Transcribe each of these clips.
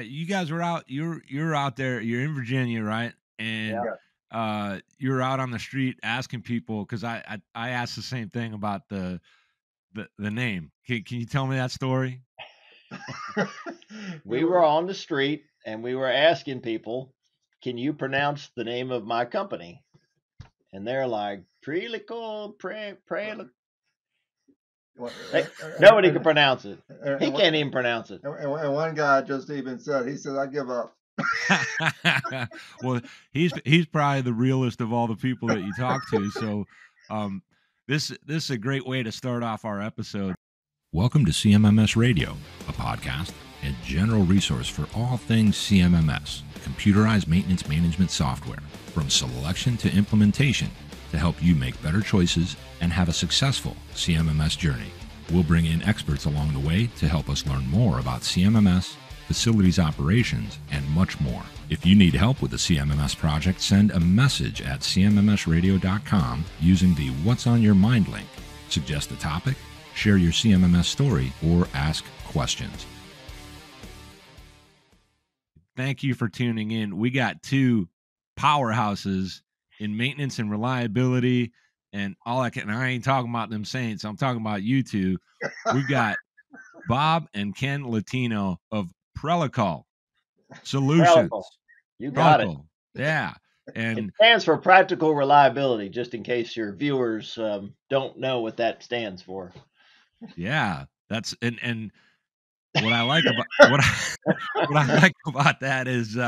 you guys were out. You're out there. You're in Virginia, right? And you're out on the street asking people because I asked the same thing about the name. Can you tell me that story? We were on the street and we were asking people, "Can you pronounce the name of my company?" And they're like, "Prelico, nobody can pronounce it. He can't even pronounce it. And one guy just even said, he said, "I give up." Well, he's probably the realest of all the people that you talk to. So, this is a great way to start off our episode. Welcome to CMMS Radio, a podcast and general resource for all things CMMS, computerized maintenance management software, from selection to implementation, to help you make better choices and have a successful CMMS journey. We'll bring in experts along the way to help us learn more about CMMS, facilities operations, and much more. If you need help with the CMMS project, send a message at CMMSradio.com using the What's on Your Mind link. Suggest a topic, share your CMMS story, or ask questions. Thank you for tuning in. We got two powerhouses in maintenance and reliability and all that. And I ain't talking about them saints. I'm talking about you two. We've got Bob and Ken Latino of Prelico Solutions. Prelico. You got it. Yeah. And it stands for practical reliability, just in case your viewers don't know what that stands for. Yeah, that's and what I like about what I like about that is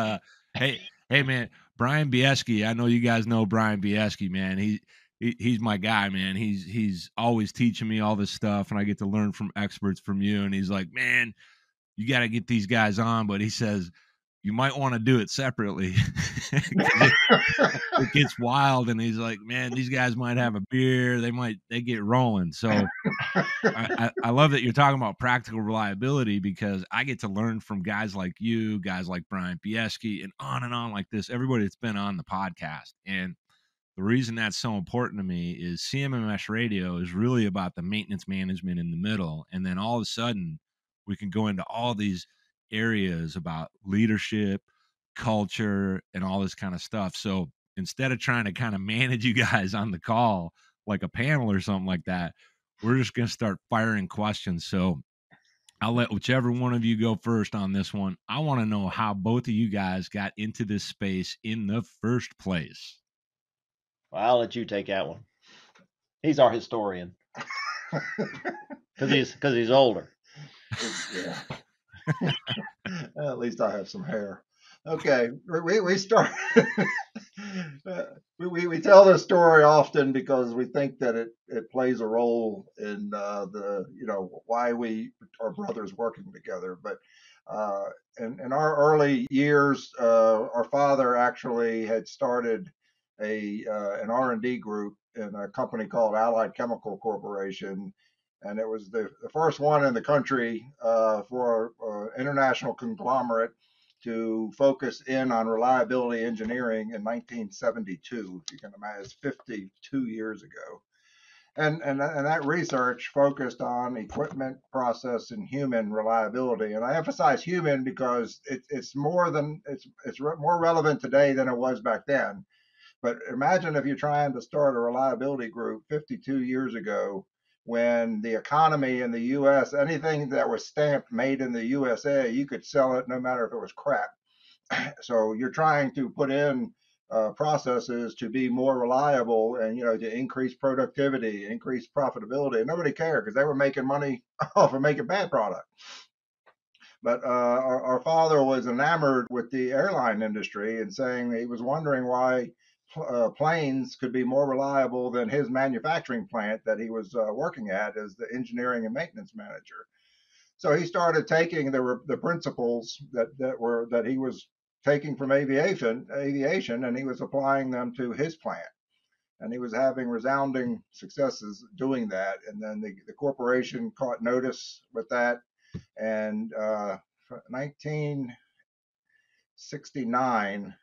hey man, Brian Bieski. I know you guys know Brian Bieski, man. He's my guy, man. He's always teaching me all this stuff, and I get to learn from experts from you. And he's like, man, you got to get these guys on, but he says you might want to do it separately. It gets wild, and he's like, man, these guys might have a beer, they get rolling. So I love that you're talking about practical reliability, because I get to learn from guys like you, guys like Brian Bieski, and on like this, everybody that's been on the podcast. And the reason that's so important to me is CMMS Radio is really about the maintenance management in the middle, and then all of a sudden we can go into all these areas about leadership, culture, and all this kind of stuff. So instead of trying to kind of manage you guys on the call like a panel or something like that, we're just going to start firing questions. So I'll let whichever one of you go first on this one. I want to know how both of you guys got into this space in the first place. Well, I'll let you take that one. He's our historian. Because he's older. Yeah. At least I have some hair. Okay, we start. we tell this story often because we think that it plays a role in why we are brothers working together. But in our early years, our father actually had started an R&D group in a company called Allied Chemical Corporation. And it was the first one in the country for an international conglomerate to focus in on reliability engineering in 1972. If you can imagine, it's 52 years ago. And that research focused on equipment, process, and human reliability. And I emphasize human because it's more relevant today than it was back then. But imagine if you're trying to start a reliability group 52 years ago, when the economy in the U.S., anything that was stamped made in the USA, you could sell it no matter if it was crap. So you're trying to put in processes to be more reliable and, to increase productivity, increase profitability. And nobody cared because they were making money off of making bad product. But our father was enamored with the airline industry and saying he was wondering why planes could be more reliable than his manufacturing plant that he was working at as the engineering and maintenance manager. So he started taking the principles that he was taking from aviation, and he was applying them to his plant. And he was having resounding successes doing that. And then the corporation caught notice with that. And 1969,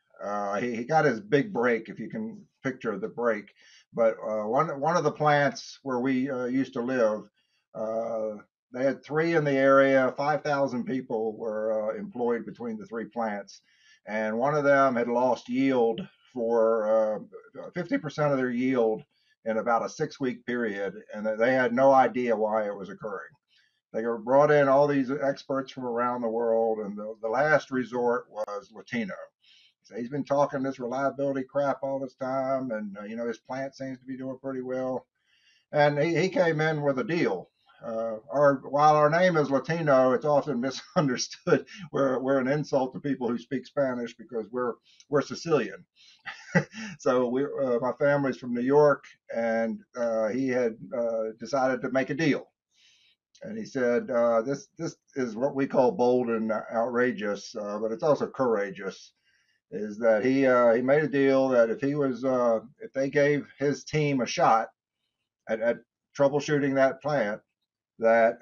he got his big break, if you can picture the break. But one of the plants where we used to live, they had 3 in the area. 5,000 people were employed between the 3 plants, and one of them had lost yield for 50% of their yield in about a 6-week period, and they had no idea why it was occurring. They brought in all these experts from around the world, and the last resort was Latino. So he's been talking this reliability crap all this time, and his plant seems to be doing pretty well. And he came in with a deal. While our name is Latino, it's often misunderstood. We're an insult to people who speak Spanish because we're Sicilian. So my family's from New York, and he had decided to make a deal. And he said, "This is what we call bold and outrageous, but it's also courageous." Is that he made a deal that if they gave his team a shot at troubleshooting that plant, that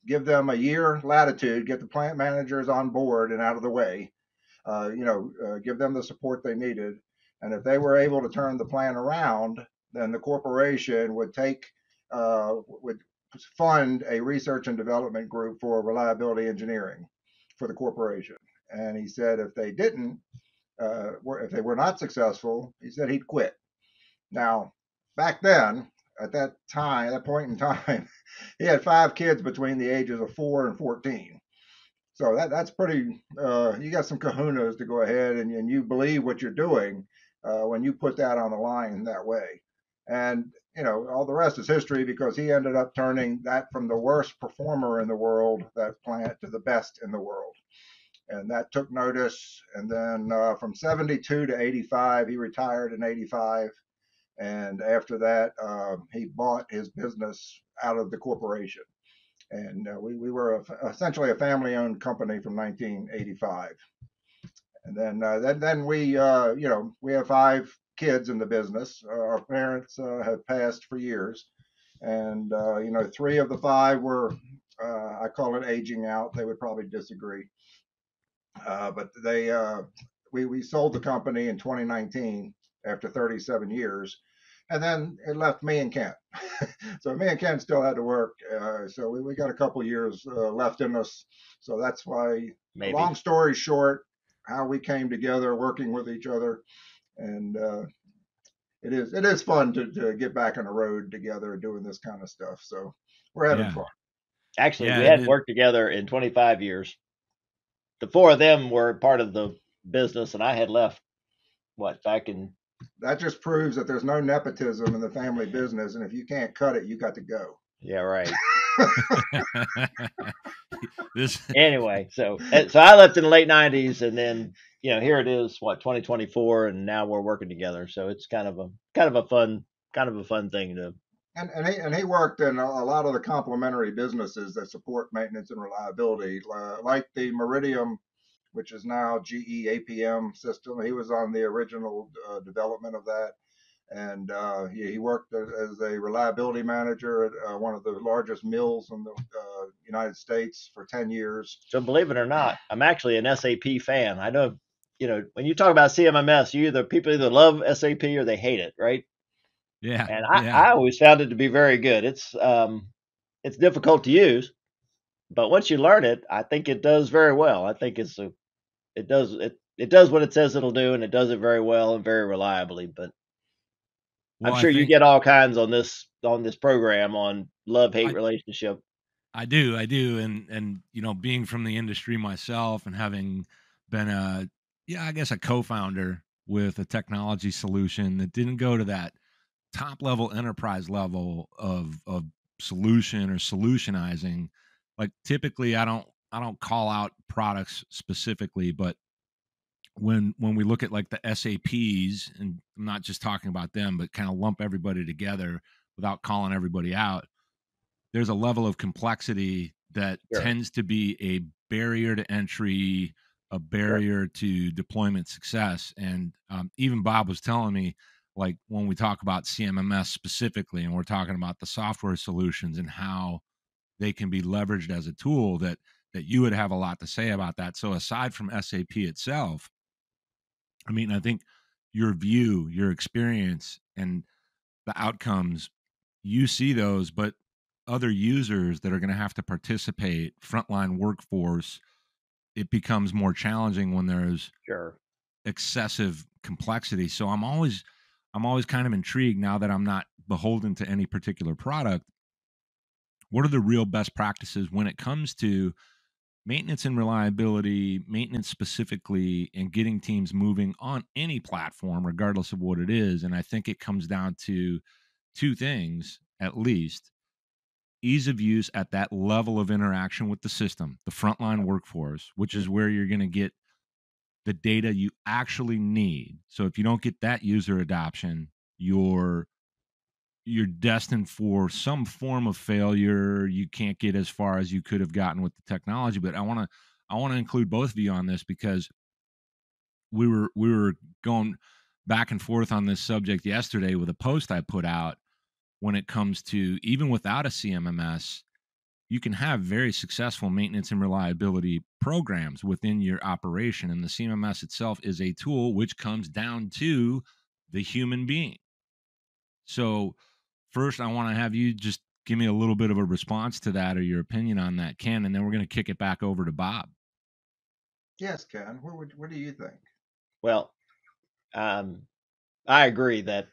give them a year latitude, get the plant managers on board and out of the way, give them the support they needed, and if they were able to turn the plant around, then the corporation would would fund a research and development group for reliability engineering for the corporation. And he said if they didn't, if they were not successful, he said he'd quit. Now, back then, at that point in time, he had 5 kids between the ages of 4 and 14. So that's pretty. You got some kahunas to go ahead and you believe what you're doing when you put that on the line that way. And all the rest is history, because he ended up turning that from the worst performer in the world, that plant, to the best in the world. And that took notice. And then from 72 to 85, he retired in 85. And after that, he bought his business out of the corporation. And we were essentially a family-owned company from 1985. And then we have 5 kids in the business. Our parents have passed for years, and 3 of the 5 were I call it aging out. They would probably disagree, but we sold the company in 2019 after 37 years. And then it left me and Ken. So me and Ken still had to work. So we got a couple years left in us. So that's why, Maybe. Long story short, how we came together working with each other. And it is fun to get back on the road together doing this kind of stuff. So we're having fun. Actually, we hadn't worked together in 25 years. The 4 of them were part of the business, and I had left, back in. That just proves that there's no nepotism in the family business, and if you can't cut it, you got to go. Yeah, right. Anyway, so I left in the late 90s, and then here it is, 2024, and now we're working together. So it's kind of a fun thing to. And he worked in a lot of the complementary businesses that support maintenance and reliability, like the Meridium, which is now GE APM system. He was on the original development of that. And he worked as a reliability manager at one of the largest mills in the United States for 10 years. So believe it or not, I'm actually an SAP fan. I know, when you talk about CMMS, people either love SAP or they hate it, right? Yeah. And I always found it to be very good. It's difficult to use, but once you learn it, I think it does very well. I think it does what it says it'll do, and it does it very well and very reliably. But I'm sure you get all kinds on this program on love-hate relationship. I do. And being from the industry myself and having been a co-founder with a technology solution that didn't go to that top level enterprise level of solution or solutionizing. Like typically I don't call out products specifically, but when we look at like the SAPs, and I'm not just talking about them, but kind of lump everybody together without calling everybody out, there's a level of complexity that tends to be a barrier to entry, a barrier to deployment success. And even Bob was telling me, like when we talk about CMMS specifically, and we're talking about the software solutions and how they can be leveraged as a tool, that you would have a lot to say about that. So aside from SAP itself, I mean, I think your view, your experience, and the outcomes, you see those, but other users that are going to have to participate, frontline workforce, it becomes more challenging when there's Sure. excessive complexity. So I'm always kind of intrigued, now that I'm not beholden to any particular product. What are the real best practices when it comes to maintenance and reliability, maintenance specifically, and getting teams moving on any platform, regardless of what it is? And I think it comes down to two things, at least: ease of use at that level of interaction with the system, the frontline workforce, which is where you're going to get the data you actually need. So if you don't get that user adoption, you're destined for some form of failure. You can't get as far as you could have gotten with the technology. But I want to include both of you on this, because we were going back and forth on this subject yesterday with a post I put out. When it comes to, even without a CMMS, you can have very successful maintenance and reliability programs within your operation. And the CMMS itself is a tool which comes down to the human being. So first, I want to have you just give me a little bit of a response to that, or your opinion on that, Ken, and then we're going to kick it back over to Bob. Yes, Ken. What do you think? Well, I agree that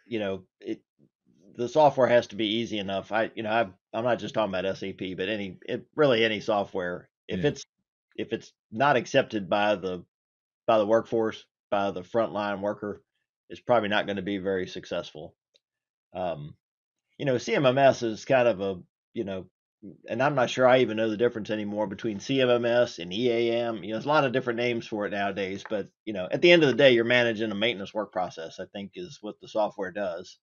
the software has to be easy enough. I'm not just talking about SAP, but really any software. If Yeah. it's not accepted by the workforce, by the frontline worker, it's probably not going to be very successful. CMMS is kind of and I'm not sure I even know the difference anymore between CMMS and EAM. There's a lot of different names for it nowadays, but at the end of the day, you're managing a maintenance work process, I think, is what the software does.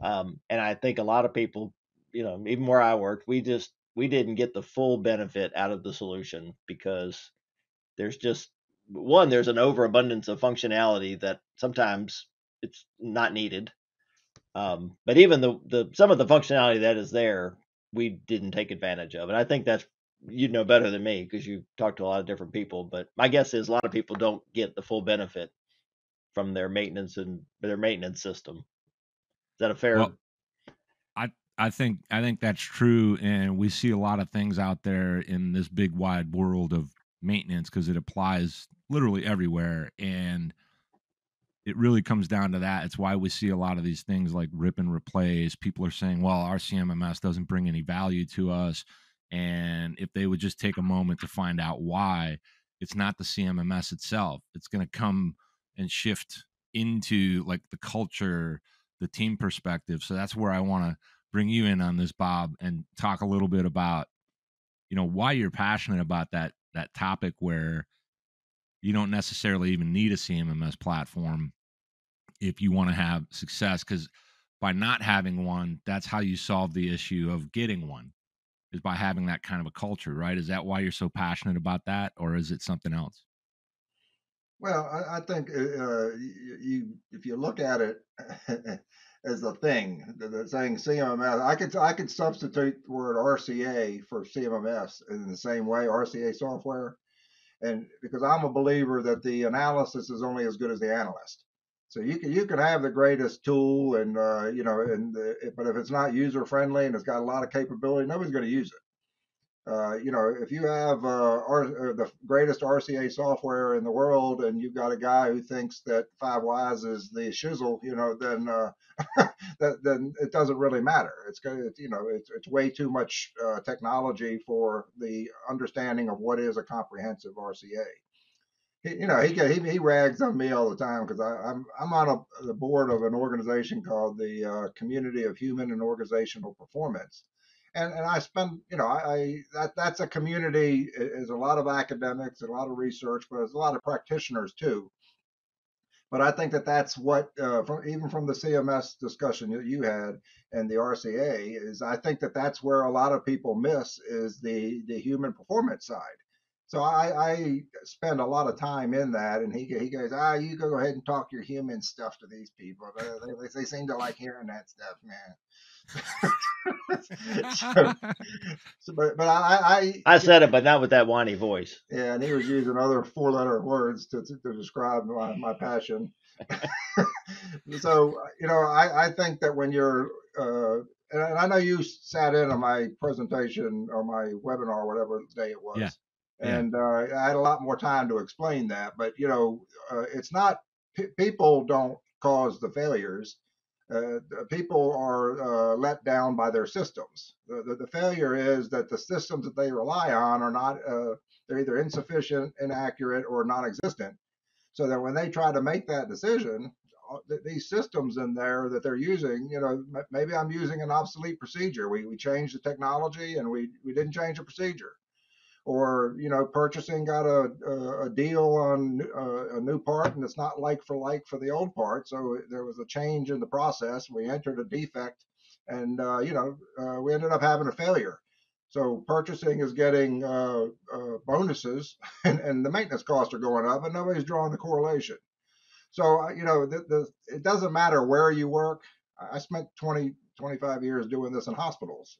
And I think a lot of people, even where I worked, we didn't get the full benefit out of the solution, because there's an overabundance of functionality that sometimes it's not needed. But even the some of the functionality that is there, we didn't take advantage of. And I think that's, you'd know better than me, because you talk to a lot of different people. But my guess is a lot of people don't get the full benefit from their maintenance system. Is that a fair? Well, I think that's true, and we see a lot of things out there in this big wide world of maintenance, because it applies literally everywhere, and it really comes down to that. It's why we see a lot of these things like rip and replace. People are saying, well, our CMMS doesn't bring any value to us. And if they would just take a moment to find out why, it's not the CMMS itself. It's going to come and shift into like the culture, the team perspective. So that's where I want to bring you in on this, Bob, and talk a little bit about, why you're passionate about that topic, where you don't necessarily even need a CMMS platform if you want to have success, because by not having one, that's how you solve the issue of getting one, is by having that kind of a culture, right? Is that why you're so passionate about that, or is it something else? Well, I think if you look at it as a thing, the saying CMMS, I could substitute the word RCA for CMMS in the same way, RCA software, and because I'm a believer that the analysis is only as good as the analyst. So you can have the greatest tool, and but if it's not user friendly and it's got a lot of capability, nobody's going to use it. If you have the greatest RCA software in the world, and you've got a guy who thinks that 5 Whys is the shizzle, then then it doesn't really matter. It's way too much technology for the understanding of what is a comprehensive RCA. He rags on me all the time, because I'm on the board of an organization called the Community of Human and Organizational Performance, and I spend that's a community. Is a lot of academics, a lot of research, but there's a lot of practitioners too. But I think that's what, even from the CMS discussion that you had and the RCA, is I think that's where a lot of people miss, is the human performance side. So I spend a lot of time in that, and he goes, you go ahead and talk your human stuff to these people. They seem to like hearing that stuff, man. But I said it, but not with that whiny voice. Yeah, and he was using other 4-letter words to describe my passion. So I think that when you're and I know you sat in on my presentation or my webinar, whatever day it Yeah. was, Yeah. and I had a lot more time to explain that. But it's not people don't cause the failures. People are let down by their systems. The failure is that the systems that they rely on are not. They're either insufficient, inaccurate, or non-existent, so that when they try to make that decision, these systems in there that they're using, maybe I'm using an obsolete procedure. We changed the technology and we didn't change the procedure. Or, purchasing got a deal on a new part and it's not like for the old part. So there was a change in the process. We entered a defect and, we ended up having a failure. So purchasing is getting bonuses and the maintenance costs are going up and nobody's drawing the correlation. So, it doesn't matter where you work. I spent 25 years doing this in hospitals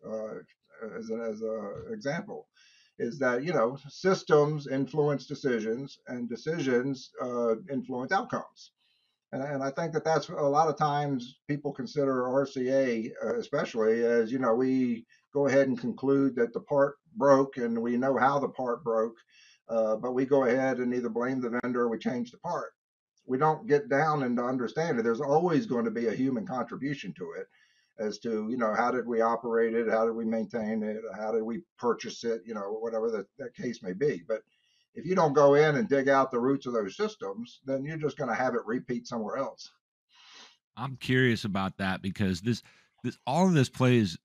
as an example, is that, systems influence decisions and decisions influence outcomes. And I think that that's a lot of times people consider RCA, especially as, we go ahead and conclude that the part broke and we know how the part broke, but we go ahead and either blame the vendor or we change the part. We don't get down into understanding there's always going to be a human contribution to it as to, how did we operate it, how did we maintain it, how did we purchase it, whatever that case may be. But if you don't go in and dig out the roots of those systems, then you're just going to have it repeat somewhere else. I'm curious about that because this all of this plays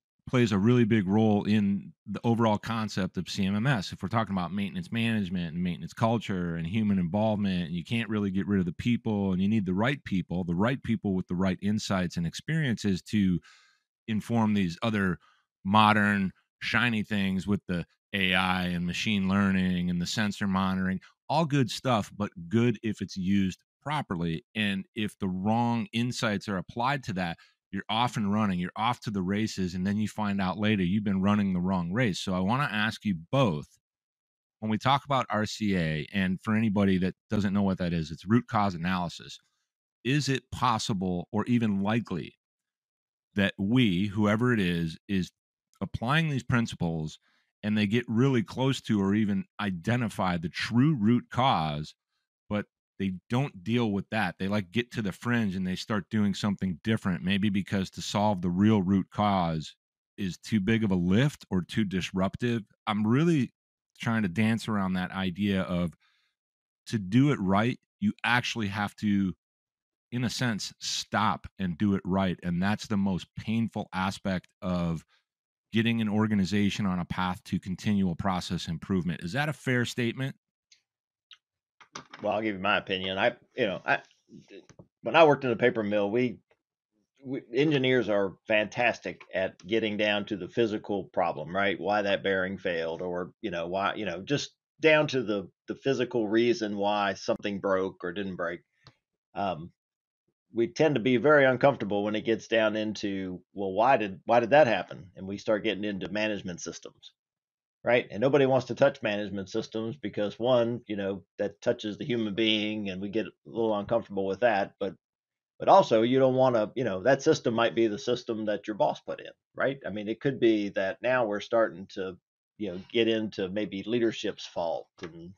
a really big role in the overall concept of CMMS. If we're talking about maintenance management and maintenance culture and human involvement, and you can't really get rid of the people, and you need the right people with the right insights and experiences to inform these other modern shiny things with the AI and machine learning and the sensor monitoring, all good stuff, but good if it's used properly. And if the wrong insights are applied to that, you're off and running, you're off to the races, and then you find out later you've been running the wrong race. So I want to ask you both, when we talk about RCA, and for anybody that doesn't know what that is, it's root cause analysis. Is it possible or even likely that we, whoever it is applying these principles and they get really close to or even identify the true root cause, but they don't deal with that? They like get to the fringe and they start doing something different, maybe because to solve the real root cause is too big of a lift or too disruptive. I'm really trying to dance around that idea of, to do it right, you actually have to, in a sense, stop and do it right. And that's the most painful aspect of getting an organization on a path to continual process improvement. Is that a fair statement? Well, I'll give you my opinion. When I worked in a paper mill, we engineers are fantastic at getting down to the physical problem, right? Why that bearing failed, or why, just down to the physical reason why something broke or didn't break. We tend to be very uncomfortable when it gets down into, well, why did that happen? And we start getting into management systems, right? And nobody wants to touch management systems because, one, that touches the human being, and we get a little uncomfortable with that. But also, you don't want to, that system might be the system that your boss put in, right? I mean, it could be that now we're starting to, get into maybe leadership's fault, and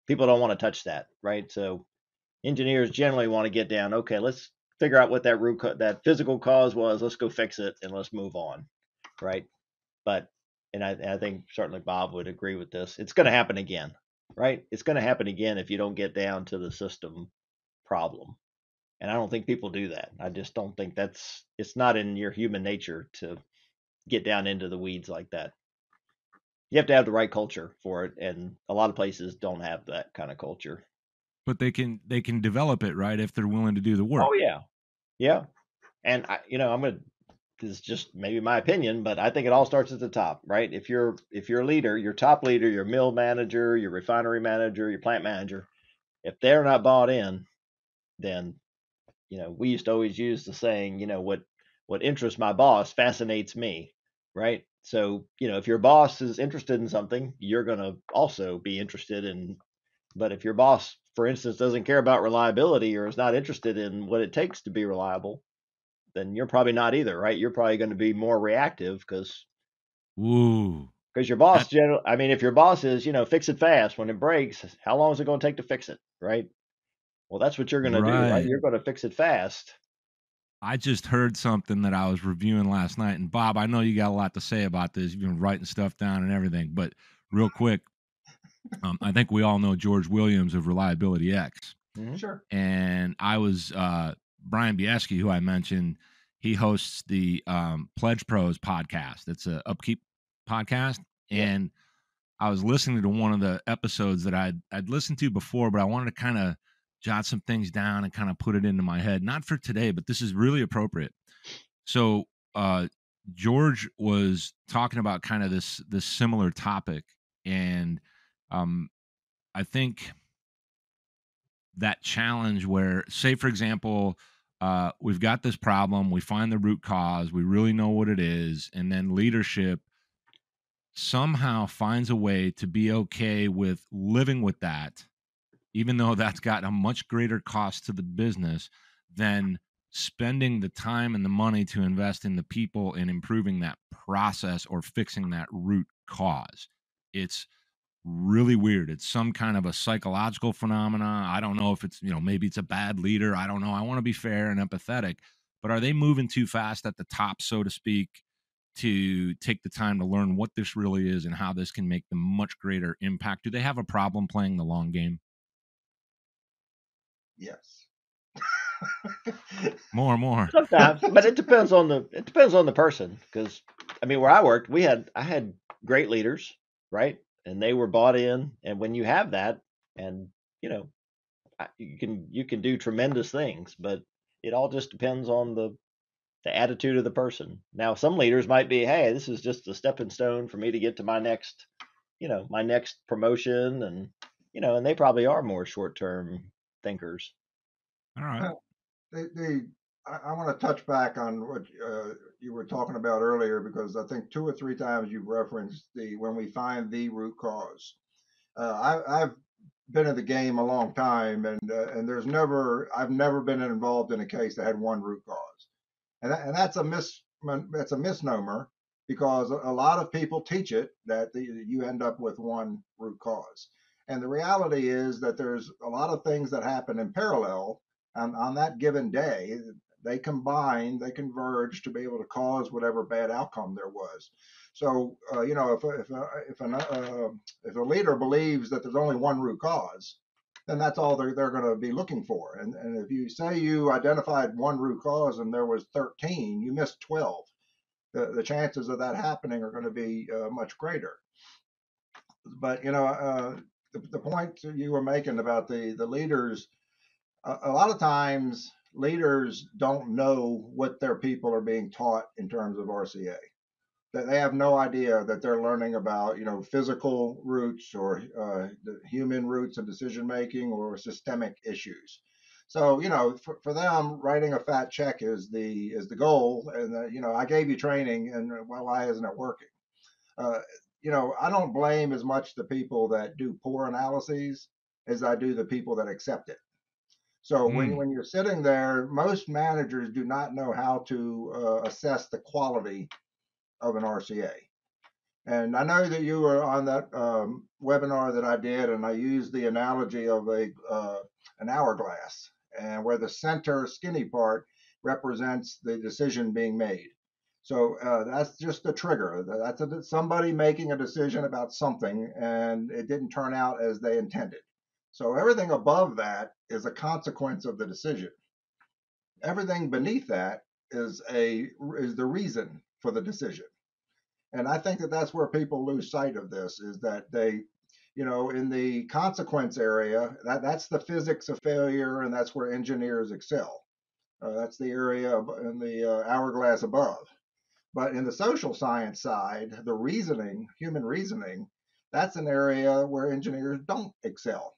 people don't want to touch that, right? So engineers generally want to get down, okay, let's figure out what that physical cause was. Let's go fix it and let's move on, right? But and I think certainly Bob would agree with this. It's going to happen again, right? It's going to happen again if you don't get down to the system problem. And I don't think people do that. I just don't think it's not in your human nature to get down into the weeds like that. You have to have the right culture for it, and a lot of places don't have that kind of culture. But they can develop it, right, if they're willing to do the work. Oh yeah, yeah. And I'm gonna. This is just maybe my opinion, but I think it all starts at the top, right? If you're a leader, your top leader, your mill manager, your refinery manager, your plant manager, if they're not bought in, then we used to always use the saying, what interests my boss fascinates me, right? So, if your boss is interested in something, you're going to also be interested in. But if your boss, for instance, doesn't care about reliability or is not interested in what it takes to be reliable, then you're probably not either, right? You're probably going to be more reactive because Ooh, your boss that I mean, if your boss is, fix it fast when it breaks, how long is it going to take to fix it, right? Well, that's what you're going to do, right? right. You're going to fix it fast. I just heard something that I was reviewing last night, and Bob, I know you got a lot to say about this. You've been writing stuff down and everything, but real quick, I think we all know George Williams of Reliability X, Hmm. Sure. and I was Brian Bieski, who I mentioned. He hosts the Pledge Pros podcast. It's a upkeep podcast, Yeah. and I was listening to one of the episodes that I'd listened to before, but I wanted to kind of jot some things down and kind of put it into my head. Not for today, but this is really appropriate. So George was talking about kind of this similar topic, and um, I think that challenge where, say, for example, we've got this problem, we find the root cause, we really know what it is, and then leadership somehow finds a way to be okay with living with that, even though that's got a much greater cost to the business than spending the time and the money to invest in the people and improving that process or fixing that root cause. It's really weird. It's some kind of a psychological phenomena. I don't know if it's, maybe it's a bad leader. I don't know. I want to be fair and empathetic, but are they moving too fast at the top, so to speak, to take the time to learn what this really is and how this can make the much greater impact? Do they have a problem playing the long game? Yes. More. Sometimes, but it depends on the person. Because I mean, where I worked, I had great leaders, right? And they were bought in. And when you have that, and you know, you can do tremendous things, but it all just depends on the attitude of the person. Now, some leaders might be, hey, this is just a stepping stone for me to get to my next promotion, and and they probably are more short term thinkers. All right. Well, I want to touch back on what you were talking about earlier, because I think 2 or 3 times you've referenced the when we find the root cause. I've been in the game a long time, and I've never been involved in a case that had one root cause, and that's a misnomer, because a lot of people teach it that you end up with one root cause, and the reality is that there's a lot of things that happen in parallel on that given day. They combine, they converge to be able to cause whatever bad outcome there was. So if a leader believes that there's only one root cause, then that's all they're going to be looking for. And if you say you identified one root cause and there was 13, you missed 12. The chances of that happening are going to be much greater. But the point you were making about the leaders, a lot of times leaders don't know what their people are being taught in terms of RCA. That they have no idea that they're learning about physical roots, or the human roots of decision making, or systemic issues. So for them, writing a fat check is the goal, and I gave you training, and well, why isn't it working? uh, I don't blame as much the people that do poor analyses as I do the people that accept it. So Mm. when you're sitting there, most managers do not know how to assess the quality of an RCA. And I know that you were on that webinar that I did, and I used the analogy of an hourglass, and where the center skinny part represents the decision being made. So that's just a trigger. That's somebody making a decision about something, and it didn't turn out as they intended. So everything above that is a consequence of the decision. Everything beneath that is the reason for the decision. And I think that that's where people lose sight of this, is that they, in the consequence area, that's the physics of failure, and that's where engineers excel. That's the area in the hourglass above. But in the social science side, the reasoning, human reasoning, that's an area where engineers don't excel.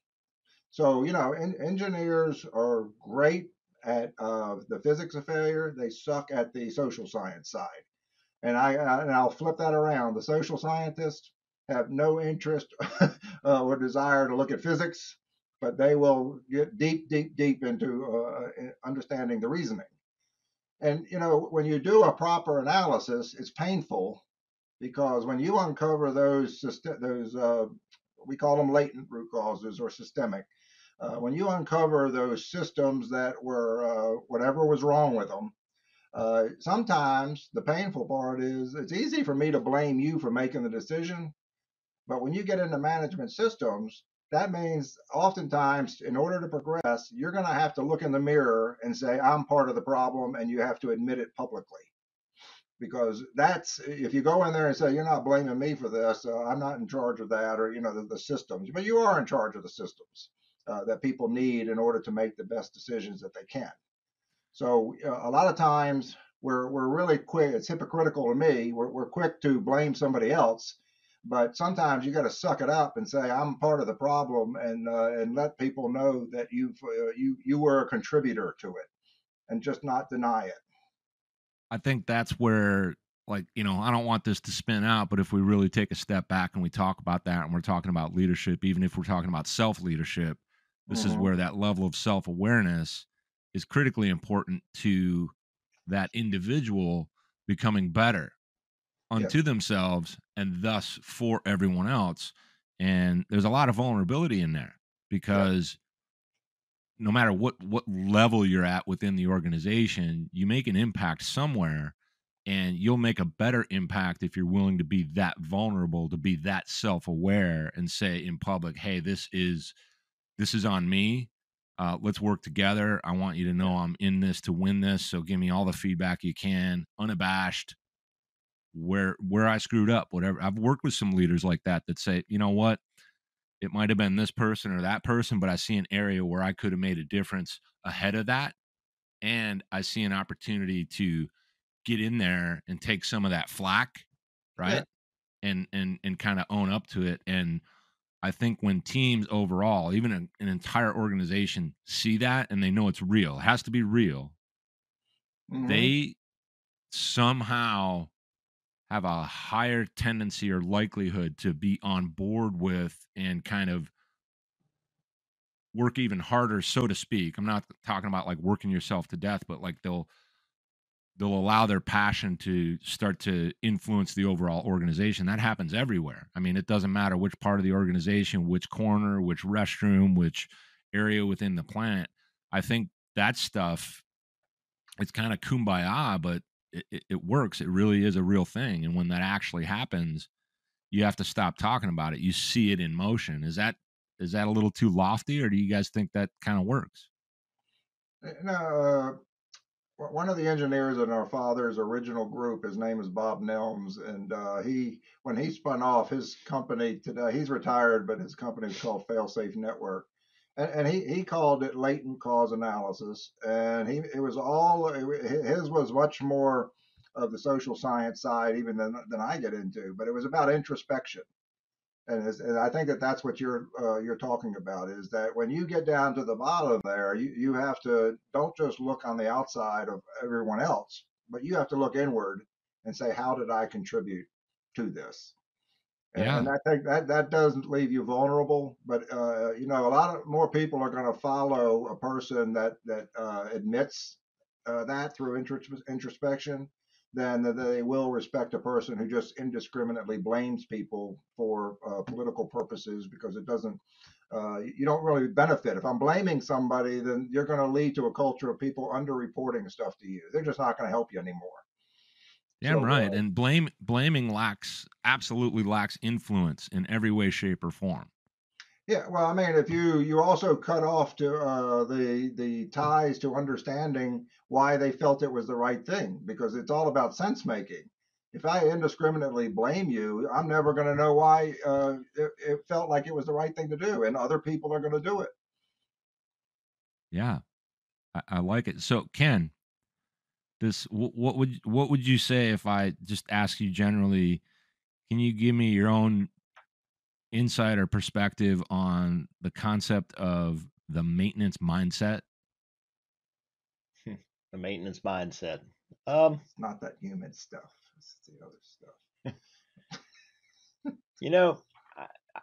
So, engineers are great at the physics of failure. They suck at the social science side. And I'll flip that around. The social scientists have no interest or desire to look at physics, but they will get deep, deep, deep into understanding the reasoning. And when you do a proper analysis, it's painful because when you uncover those we call them latent root causes or systemic. When you uncover those systems that were whatever was wrong with them, sometimes the painful part is it's easy for me to blame you for making the decision. But when you get into management systems, that means oftentimes, in order to progress, you're going to have to look in the mirror and say, I'm part of the problem, and you have to admit it publicly. Because that's, if you go in there and say, you're not blaming me for this, I'm not in charge of that, or, the systems, but you are in charge of the systems that people need in order to make the best decisions that they can. So a lot of times we're really quick. It's hypocritical to me. We're quick to blame somebody else, but sometimes you got to suck it up and say I'm part of the problem, and let people know that you were a contributor to it, and just not deny it. I think that's where, like, I don't want this to spin out, but if we really take a step back and we talk about that, and we're talking about leadership, even if we're talking about self-leadership, this is Mm-hmm. where that level of self-awareness is critically important to that individual becoming better unto Yes. themselves and thus for everyone else. And there's a lot of vulnerability in there Yep. because no matter what level you're at within the organization, you make an impact somewhere, and you'll make a better impact if you're willing to be that vulnerable, to be that self-aware and say in public, hey, this is on me. Let's work together. I want you to know I'm in this to win this, so give me all the feedback you can, unabashed, where I screwed up, whatever. I've worked with some leaders like that say, you know what, it might have been this person or that person, but I see an area where I could have made a difference ahead of that. And I see an opportunity to get in there and take some of that flack, Yeah. right? And kind of own up to it. And I think when teams overall, even an entire organization, see that and they know it's real, it has to be real, Mm-hmm. they somehow have a higher tendency or likelihood to be on board with and kind of work even harder, so to speak. I'm not talking about like working yourself to death, but like they'll allow their passion to start to influence the overall organization. That happens everywhere. I mean, it doesn't matter which part of the organization, which corner, which restroom, which area within the plant. I think that stuff, it's kind of kumbaya, but it works. It really is a real thing. And when that actually happens, you have to stop talking about it. You see it in motion. Is that a little too lofty, or do you guys think that kind of works? No, one of the engineers in our father's original group, his name is Bob Nelms, and when he spun off his company today, he's retired, but his company is called Failsafe Network, and he called it latent cause analysis, and his was much more of the social science side even than I get into, but it was about introspection. And I think that that's what you're talking about, is that when you get down to the bottom there, you have to don't just look on the outside of everyone else, but you have to look inward and say, how did I contribute to this? And Yeah. I think that doesn't leave you vulnerable, but a lot of more people are going to follow a person that admits that through introspection than that they will respect a person who just indiscriminately blames people for political purposes, because it doesn't. You don't really benefit. If I'm blaming somebody, then you're going to lead to a culture of people underreporting stuff to you. They're just not going to help you anymore. Damn So right. And blaming absolutely lacks influence in every way, shape, or form. yeah, well, I mean, if you also cut off to the ties to understanding why they felt it was the right thing, because it's all about sense making. If I indiscriminately blame you, I'm never going to know why it felt like it was the right thing to do, and other people are going to do it. Yeah. I like it. So Ken, what would you say if I just ask you generally, can you give me your own insight or perspective on the concept of the maintenance mindset? The maintenance mindset. It's not that human stuff; it's the other stuff. You know,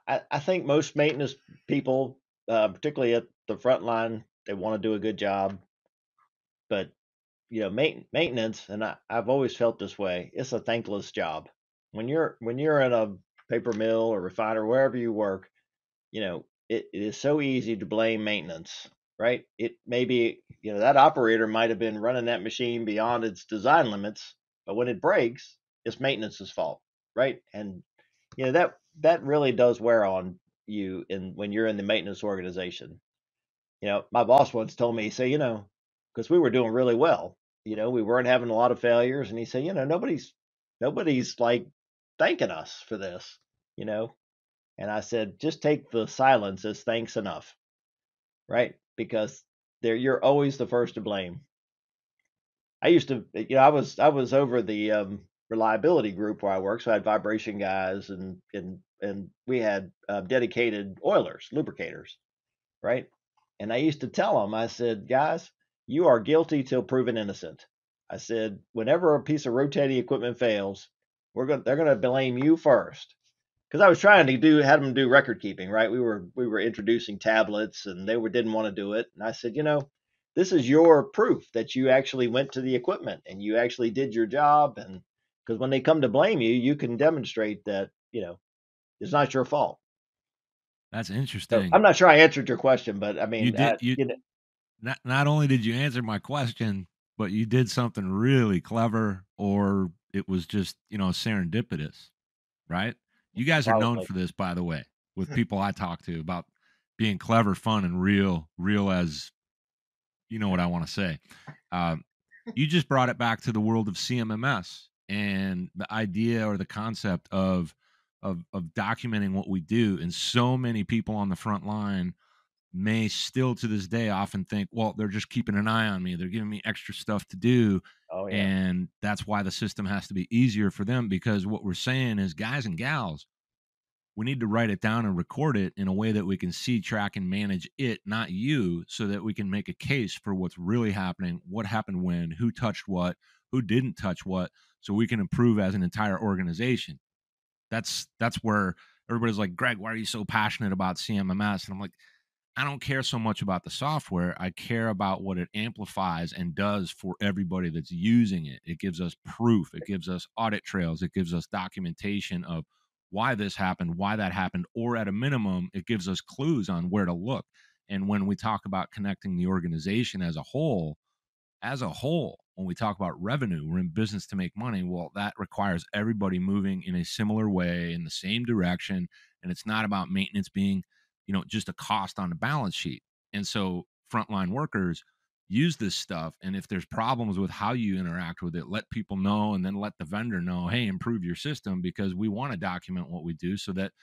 I think most maintenance people, particularly at the front line, they want to do a good job, but maintenance, and I've always felt this way. It's a thankless job. When you're in a paper mill or refiner, wherever you work, it is so easy to blame maintenance, right? It maybe, that operator might have been running that machine beyond its design limits, but when it breaks, it's maintenance's fault, right? And that really does wear on you when you're in the maintenance organization. My boss once told me, he said, because we were doing really well, we weren't having a lot of failures, and he said, nobody's like thanking us for this, you know. And I said, just take the silence as thanks enough, right? Because you're always the first to blame. I used to, I was over the reliability group where I worked, so I had vibration guys, and we had dedicated oilers, lubricators, right? And I used to tell them, I said, guys, you are guilty till proven innocent. I said, whenever a piece of rotating equipment fails, they're gonna blame you first. Because I was trying to had them do record keeping, right? We were introducing tablets, and didn't want to do it. And I said, this is your proof that you actually went to the equipment and you actually did your job. And because when they come to blame you, you can demonstrate that it's not your fault. That's So interesting. I'm not sure I answered your question, but I You mean, did you not only did you answer my question, but you did something really clever, or it was just, serendipitous, right? You guys are known probably. for this, by the way, with people I talk to about being clever, fun, and real as you know what I want to say. Um, you just brought it back to the world of CMMS and the idea or the concept of documenting what we do. And so many people on the front line may still to this day often think, well, they're just keeping an eye on me. They're giving me extra stuff to do. Oh yeah. And that's why the system has to be easier for them, because what we're saying is, guys and gals, we need to write it down and record it in a way that we can see, track, and manage it, not you, so that we can make a case for what's really happening, what happened when, who touched what, who didn't touch what, so we can improve as an entire organization. That's where everybody's like, Greg, why are you so passionate about CMMS? And I'm like, I don't care so much about the software. I care about what it amplifies and does for everybody that's using it. It gives us proof. It gives us audit trails. It gives us documentation of why this happened, why that happened, or at a minimum, it gives us clues on where to look. And when we talk about connecting the organization as a whole, when we talk about revenue, we're in business to make money. Well, that requires everybody moving in a similar way, in the same direction. And it's not about maintenance being, just a cost on the balance sheet. And so frontline workers use this stuff. And if there's problems with how you interact with it, let people know, and then let the vendor know, hey, improve your system, because we want to document what we do so that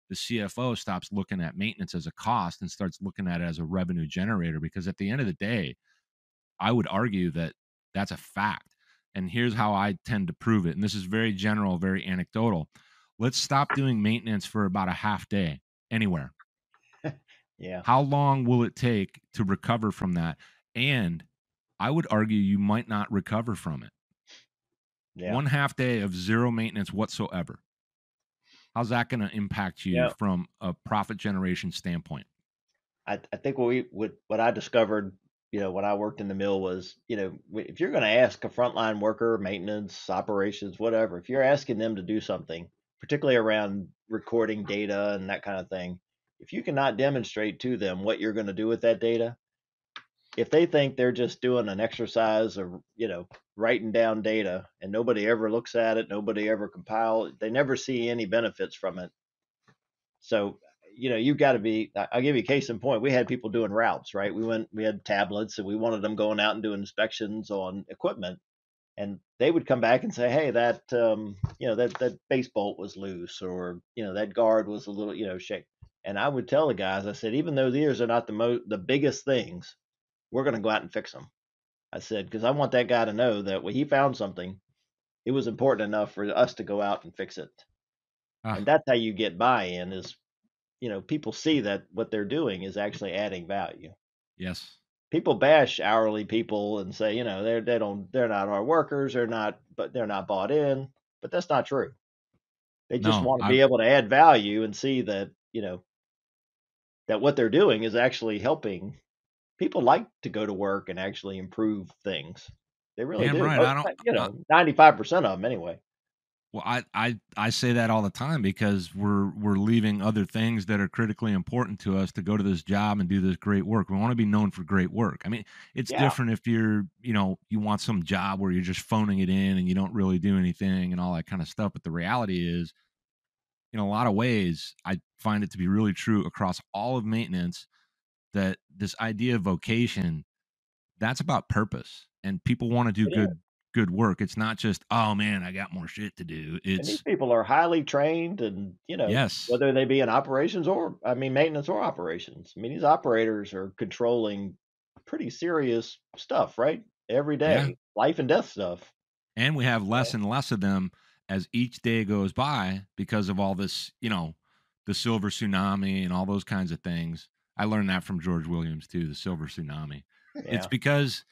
the CFO stops looking at maintenance as a cost and starts looking at it as a revenue generator. Because at the end of the day, I would argue that that's a fact. And here's how I tend to prove it. And this is very general, very anecdotal. Let's stop doing maintenance for about a half day anywhere. Yeah. How long will it take to recover from that? And I would argue you might not recover from it. Yeah. One half day of zero maintenance whatsoever. How's that going to impact you Yeah. from a profit generation standpoint? I think what I discovered, when I worked in the mill was, if you're going to ask a frontline worker, maintenance, operations, whatever, if you're asking them to do something, particularly around recording data and that kind of thing, if you cannot demonstrate to them what you're going to do with that data, if they think they're just doing an exercise of, writing down data and nobody ever looks at it, nobody ever compile, they never see any benefits from it. So, you've got to be, I'll give you a case in point. We had people doing routes, right? We had tablets, and we wanted them going out and doing inspections on equipment. And they would come back and say, hey, that base bolt was loose, or, that guard was a little, shake. And I would tell the guys, I said, even though these are not the biggest things, we're going to go out and fix them. I said, because I want that guy to know that when he found something, it was important enough for us to go out and fix it. Ah, And that's how you get buy-in is, people see that what they're doing is actually adding value. yes. People bash hourly people and say, they're not our workers, they're not bought in, but that's not true. They just No, want to be able to add value and see that, that what they're doing is actually helping. People like to go to work and actually improve things. They really Damn do. right. I don't. 95% of them anyway. Well, I say that all the time because we're leaving other things that are critically important to us to go to this job and do this great work. We want to be known for great work. I mean, it's Yeah, different if you want some job where you're just phoning it in and you don't really do anything and all that kind of stuff. But the reality is, in a lot of ways, I find it to be really true across all of maintenance that this idea of vocation, that's about purpose, and people want to do it is. good work. It's not just, oh man, I got more shit to do. And these It's people are highly trained and, yes, whether they be in operations or, maintenance or operations. I mean, these operators are controlling pretty serious stuff, right? Every yeah. day, life and death stuff. And we have less and less of them as each day goes by because of all this, the silver tsunami and all those kinds of things. I learned that from George Williams too, the silver tsunami. It's Yeah. because,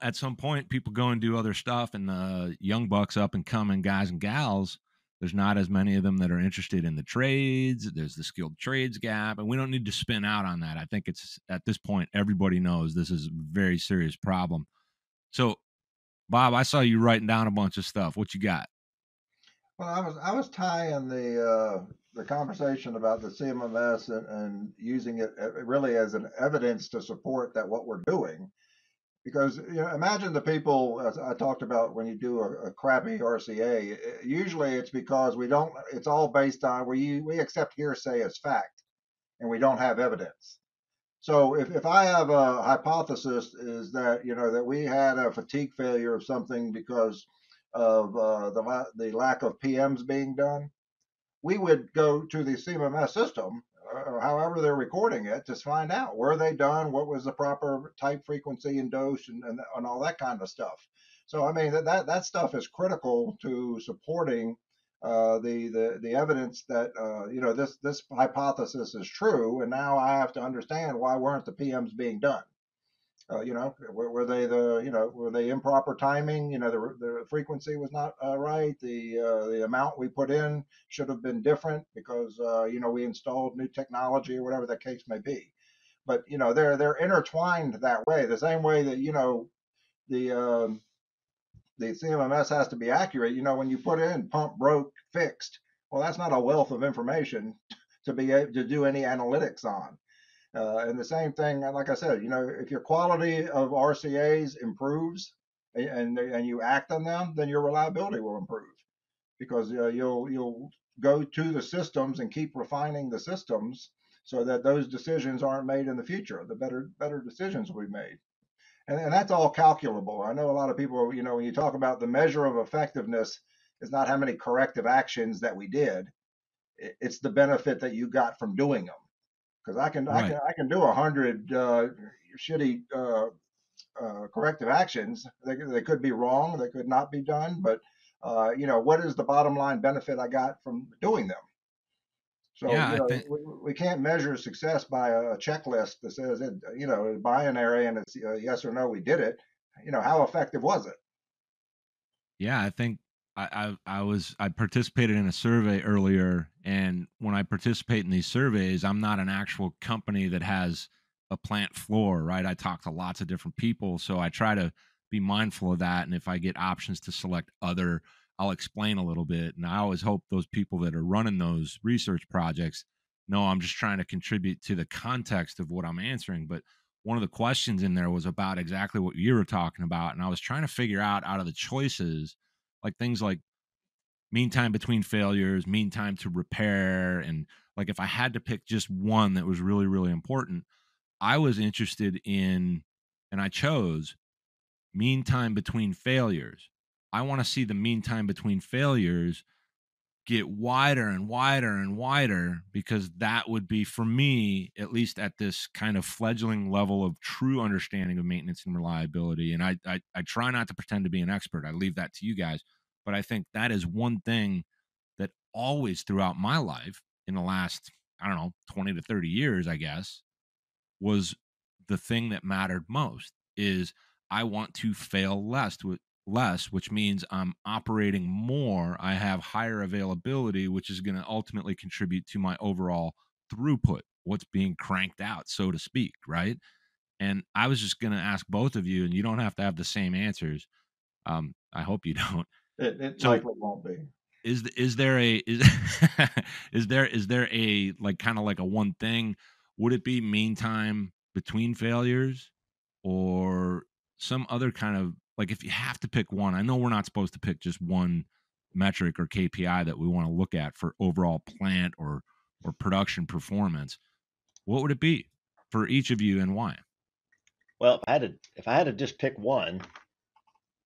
at some point people go and do other stuff, and the young bucks, up and coming guys and gals, there's not as many of them that are interested in the trades. There's the skilled trades gap, and we don't need to spin out on that. I think it's at this point, everybody knows this is a very serious problem. So, Bob, I saw you writing down a bunch of stuff. What you got? Well, I was tying the conversation about the CMMS and using it really as an evidence to support that what we're doing. Because imagine the people, as I talked about, when you do a crappy RCA, usually it's because we don't. It's all based on we accept hearsay as fact, and we don't have evidence. So if I have a hypothesis is that that we had a fatigue failure of something because of the lack of PMs being done, we would go to the CMMS system, or however they're recording it, to find out were they done, what was the proper type, frequency, and dose, and all that kind of stuff. So I mean that stuff is critical to supporting the evidence that this hypothesis is true, and now I have to understand why weren't the PMs being done. Were they were they improper timing? The frequency was not right. The amount we put in should have been different because we installed new technology or whatever the case may be. But they're intertwined that way. The same way that the the CMMS has to be accurate. When you put in pump broke fixed, well, that's not a wealth of information to be able to do any analytics on. And the same thing, like I said, if your quality of RCAs improves and you act on them, then your reliability will improve because you'll go to the systems and keep refining the systems so that those decisions aren't made in the future. The better decisions will be made. And that's all calculable. I know a lot of people, when you talk about the measure of effectiveness, is not how many corrective actions that we did. It's the benefit that you got from doing them because Right. I can do 100 shitty corrective actions. They could be wrong. They could not be done. But what is the bottom line benefit I got from doing them? So Yeah, I think we can't measure success by a checklist that says it binary and it's yes or no. We did it. How effective was it? yeah, I think I participated in a survey earlier, and when I participate in these surveys, I'm not an actual company that has a plant floor, right? I talk to lots of different people, so I try to be mindful of that. And if I get options to select other, I'll explain a little bit. And I always hope those people that are running those research projects know I'm just trying to contribute to the context of what I'm answering. But one of the questions in there was about exactly what you were talking about, and I was trying to figure out of the choices, like things like mean time between failures, mean time to repair, and like if I had to pick just one that was really, really important, I was interested in, and I chose mean time between failures. I want to see the mean time between failures get wider and wider and wider because that would be, for me, at least at this kind of fledgling level of true understanding of maintenance and reliability. And I try not to pretend to be an expert. I leave that to you guys. But I think that is one thing that always throughout my life in the last, I don't know, 20 to 30 years, I guess, was the thing that mattered most is I want to fail less, which means I'm operating more. I have higher availability, which is going to ultimately contribute to my overall throughput, what's being cranked out, so to speak, right? And I was just going to ask both of you, and you don't have to have the same answers. I hope you don't. It So likely won't be. is there a is there a like kind of like a one thing? Would it be mean time between failures, or some other kind of, like, if you have to pick one? I know we're not supposed to pick just one metric or KPI that we want to look at for overall plant or production performance. What would it be for each of you, and why? Well, if I had to just pick one,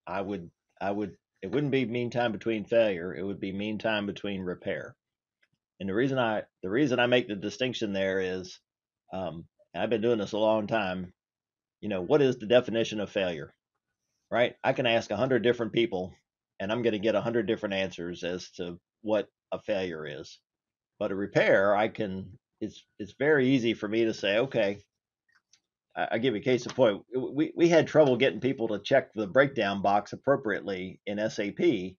I would I would it wouldn't be mean time between failure. It would be mean time between repair. And the reason I make the distinction there is, I've been doing this a long time. What is the definition of failure, right? I can ask 100 different people, and I'm going to get 100 different answers as to what a failure is. But a repair, it's very easy for me to say, okay, I give you a case in point. We had trouble getting people to check the breakdown box appropriately in SAP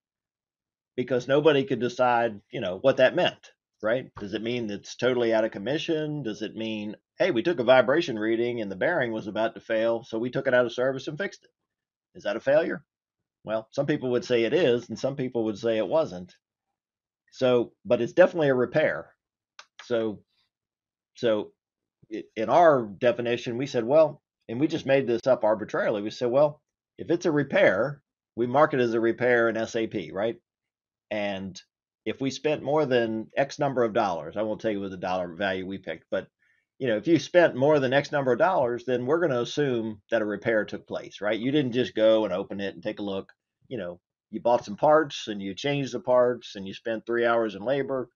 because nobody could decide, what that meant, right? Does it mean it's totally out of commission? Does it mean, hey, we took a vibration reading and the bearing was about to fail, so we took it out of service and fixed it? Is that a failure? Well, some people would say it is, and some people would say it wasn't. So, but it's definitely a repair. So, so in our definition, we said, well, and we just made this up arbitrarily. We said, well, if it's a repair, we mark it as a repair in SAP, right? And if we spent more than X number of dollars, I won't tell you what the dollar value we picked, but if you spent more than X number of dollars, then we're going to assume that a repair took place, right? You didn't just go and open it and take a look. You bought some parts and you changed the parts and you spent 3 hours in labor.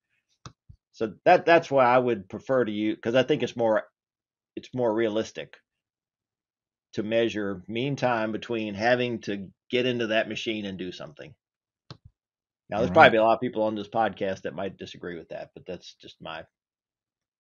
So that's why I would prefer to use, because I think it's more realistic to measure mean time between having to get into that machine and do something. Now, All there's right. probably a lot of people on this podcast that might disagree with that, but that's just my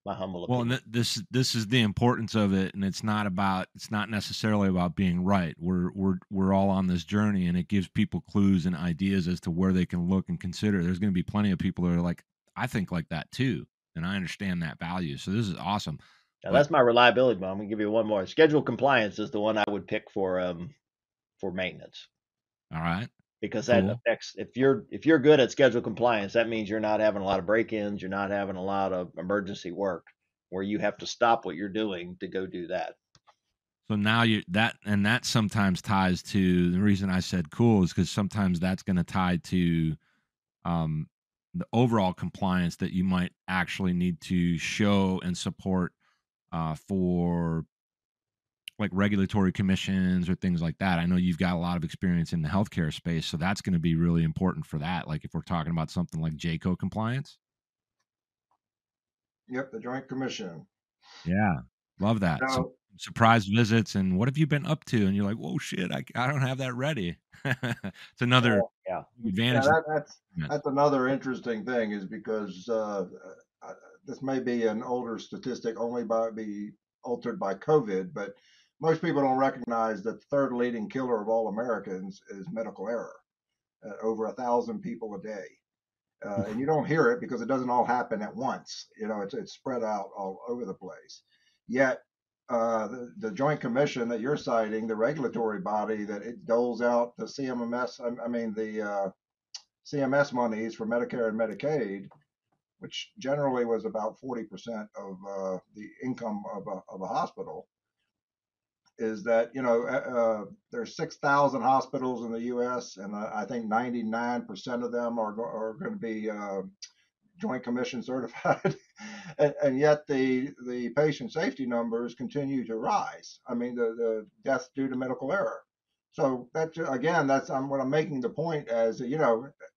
humble Well, and opinion. this is the importance of it, and it's not necessarily about being right. We're all on this journey, and it gives people clues and ideas as to where they can look and consider. There's going to be plenty of people that are like, I think like that too, and I understand that value. So this is awesome. Now, But that's my reliability, but I'm gonna give you one more. Schedule compliance is the one I would pick for maintenance, all right, because that cool. affects, if you're good at schedule compliance, that means you're not having a lot of break-ins, you're not having a lot of emergency work where you have to stop what you're doing to go do that. So now that sometimes ties to the reason I said cool is because sometimes that's going to tie to um, the overall compliance that you might actually need to show and support for like regulatory commissions or things like that. I know you've got a lot of experience in the healthcare space, so that's going to be really important for that. Like if we're talking about something like JCO compliance. Yep, the Joint Commission. Yeah, love that. Some Now, surprise visits and what have you been up to? And you're like, whoa, shit, I don't have that ready. It's another Yeah. yeah, advantage. that's another interesting thing, is because this may be an older statistic, only be altered by COVID, but most people don't recognize that the third leading killer of all Americans is medical error. Over 1,000 people a day. And you don't hear it because it doesn't all happen at once. It's spread out all over the place. Yet, the Joint Commission that you're citing, the regulatory body that it doles out the CMMS, I mean the CMS monies for Medicare and Medicaid, which generally was about 40% of the income of a hospital, is that there's 6,000 hospitals in the U.S. and I think 99% of them are going to be Joint Commission certified, and yet the patient safety numbers continue to rise. I mean, the deaths due to medical error. So that's what I'm making the point as,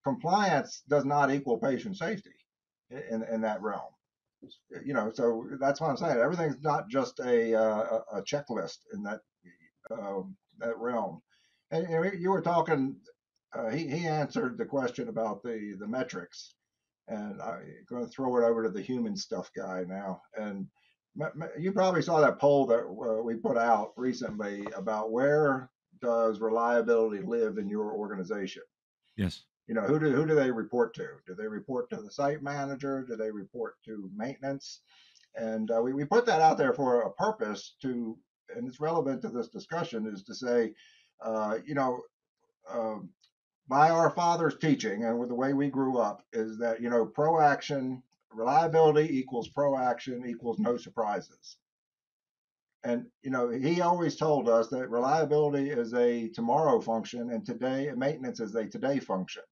compliance does not equal patient safety in that realm. So that's what I'm saying. Everything's not just a checklist in that realm. And you were talking. He answered the question about the metrics, and I'm going to throw it over to the human stuff guy now. And you probably saw that poll that we put out recently about where does reliability live in your organization. Yes. Who do they report to? Do they report to the site manager? Do they report to maintenance? And we put that out there for a purpose and it's relevant to this discussion, is to say, by our father's teaching and with the way we grew up is that, proaction, reliability equals proaction equals no surprises. And, he always told us that reliability is a tomorrow function and today maintenance is a today function.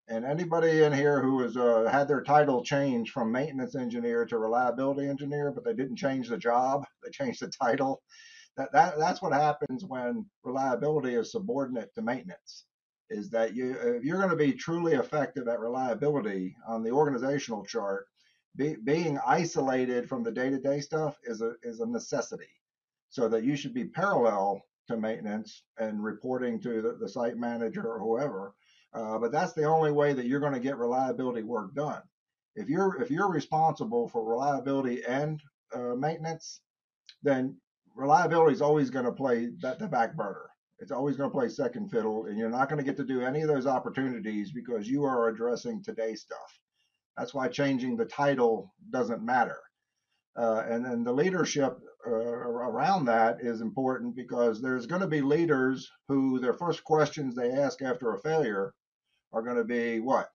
And anybody in here who has had their title changed from maintenance engineer to reliability engineer, but they didn't change the job, they changed the title. That's what happens when reliability is subordinate to maintenance. Is that if you're going to be truly effective at reliability on the organizational chart, being isolated from the day-to-day stuff is a necessity. So that you should be parallel to maintenance and reporting to the site manager or whoever. But that's the only way that you're going to get reliability work done. If you're responsible for reliability and maintenance, then reliability is always going to play the back burner. It's always going to play second fiddle, and you're not going to get to do any of those opportunities because you are addressing today's stuff. That's why changing the title doesn't matter. And then the leadership around that is important because there's going to be leaders who their first questions they ask after a failure are going to be what?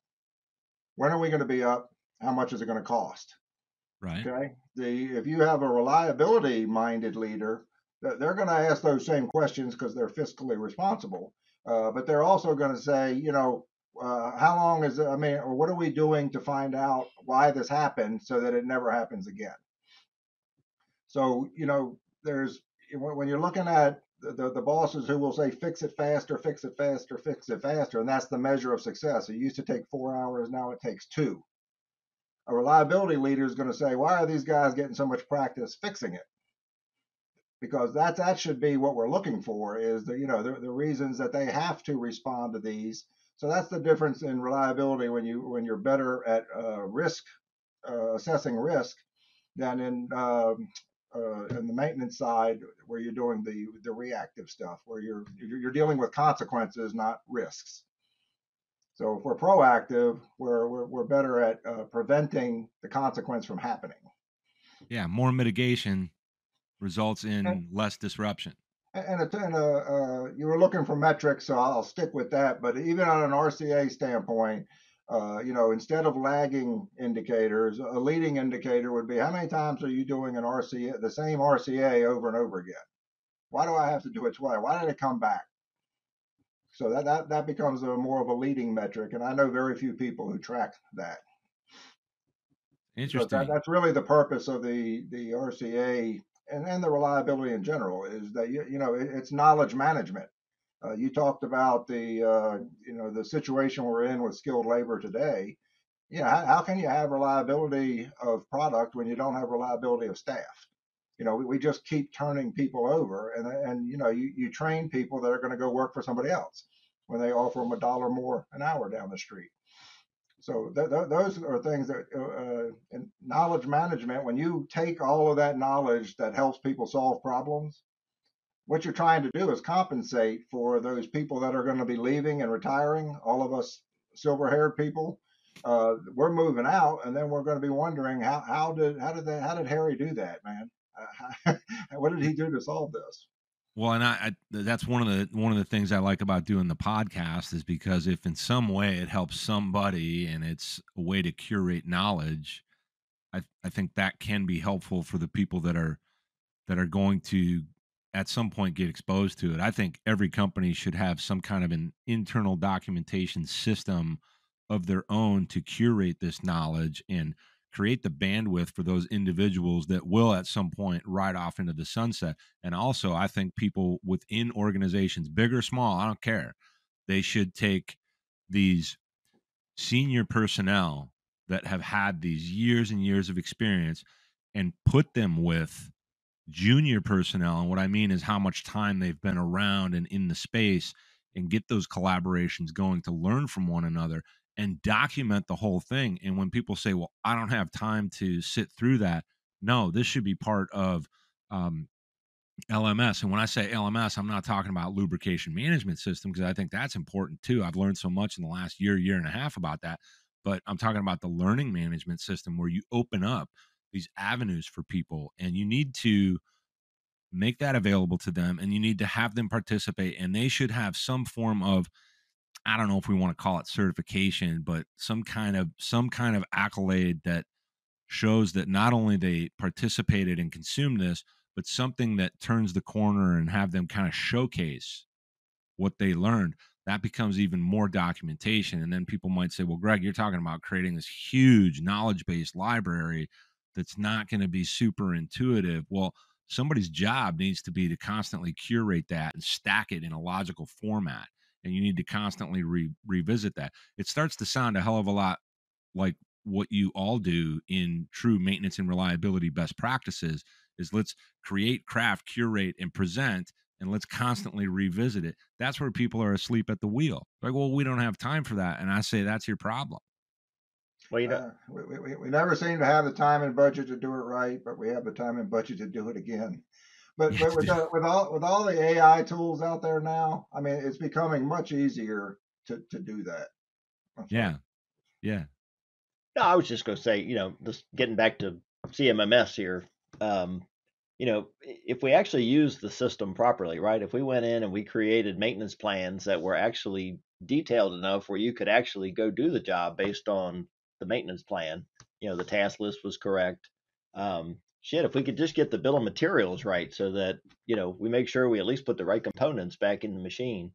When are we going to be up? How much is it going to cost? Right. Okay. If you have a reliability minded leader, they're going to ask those same questions because they're fiscally responsible. But they're also going to say, how long is it? I mean, or what are we doing to find out why this happened so that it never happens again? So, there's when you're looking at the bosses who will say, fix it faster, fix it faster, fix it faster. And that's the measure of success. It used to take 4 hours. Now it takes 2. A reliability leader is going to say, why are these guys getting so much practice fixing it? Because that should be what we're looking for is the reasons that they have to respond to these. So that's the difference in reliability when you're better at risk assessing risk than in the maintenance side where you're doing the reactive stuff where you're dealing with consequences, not risks. So if we're proactive, we're better at preventing the consequence from happening. Yeah, more mitigation results And, in less disruption. you were looking for metrics, so I'll stick with that. But even on an RCA standpoint, instead of lagging indicators, a leading indicator would be how many times are you doing the same RCA over and over again? Why do I have to do it twice? Why did it come back? So that becomes more of a leading metric, and I know very few people who track that. Because Interesting. that's really the purpose of the RCA and the reliability in general is that it's knowledge management. You talked about the situation we're in with skilled labor today. How can you have reliability of product when you don't have reliability of staff? We just keep turning people over, and you train people that are going to go work for somebody else when they offer them $1 more an hour down the street. So those are things that in knowledge management, when you take all of that knowledge that helps people solve problems, what you're trying to do is compensate for those people that are going to be leaving and retiring. All of us silver-haired people, we're moving out, and then we're going to be wondering how did Harry do that, man? What did he do to solve this? Well, and I that's one of the things I like about doing the podcast is because if in some way it helps somebody and it's a way to curate knowledge, I think that can be helpful for the people that are going to at some point get exposed to it. I think every company should have some kind of an internal documentation system of their own to curate this knowledge and create the bandwidth for those individuals that will at some point ride off into the sunset. And also, I think people within organizations, big or small, I don't care, they should take these senior personnel that have had these years and years of experience and put them with junior personnel. And what I mean is how much time they've been around and in the space, and get those collaborations going to learn from one another and document the whole thing. And when people say, well, I don't have time to sit through that, no, this should be part of LMS. And when I say LMS, I'm not talking about lubrication management system because I think that's important too. I've learned so much in the last year and a half about that. But I'm talking about the learning management system where you open up these avenues for people, and you need to make that available to them, and you need to have them participate, and they should have some form of, I don't know if we want to call it certification, but some kind of accolade that shows that not only they participated and consumed this, but something that turns the corner and have them kind of showcase what they learned. That becomes even more documentation. And then people might say, well, Greg, you're talking about creating this huge knowledge-based library that's not going to be super intuitive. Well, somebody's job needs to be to constantly curate that and stack it in a logical format. And you need to constantly revisit that. It starts to sound a hell of a lot like what you all do in true maintenance and reliability best practices. Is let's create, craft, curate, and present, and let's constantly revisit it. That's where people are asleep at the wheel. Like, well, we don't have time for that. And I say, that's your problem. Well, you know, we never seem to have the time and budget to do it right, but we have the time and budget to do it again. But with all the AI tools out there now, I mean, it's becoming much easier to do that. Yeah. no, I was just going to say, just getting back to CMMS here, if we actually use the system properly, right? If we went in and we created maintenance plans that were actually detailed enough where you could actually go do the job based on the maintenance plan, the task list was correct. If we could just get the bill of materials right so that, we make sure we at least put the right components back in the machine.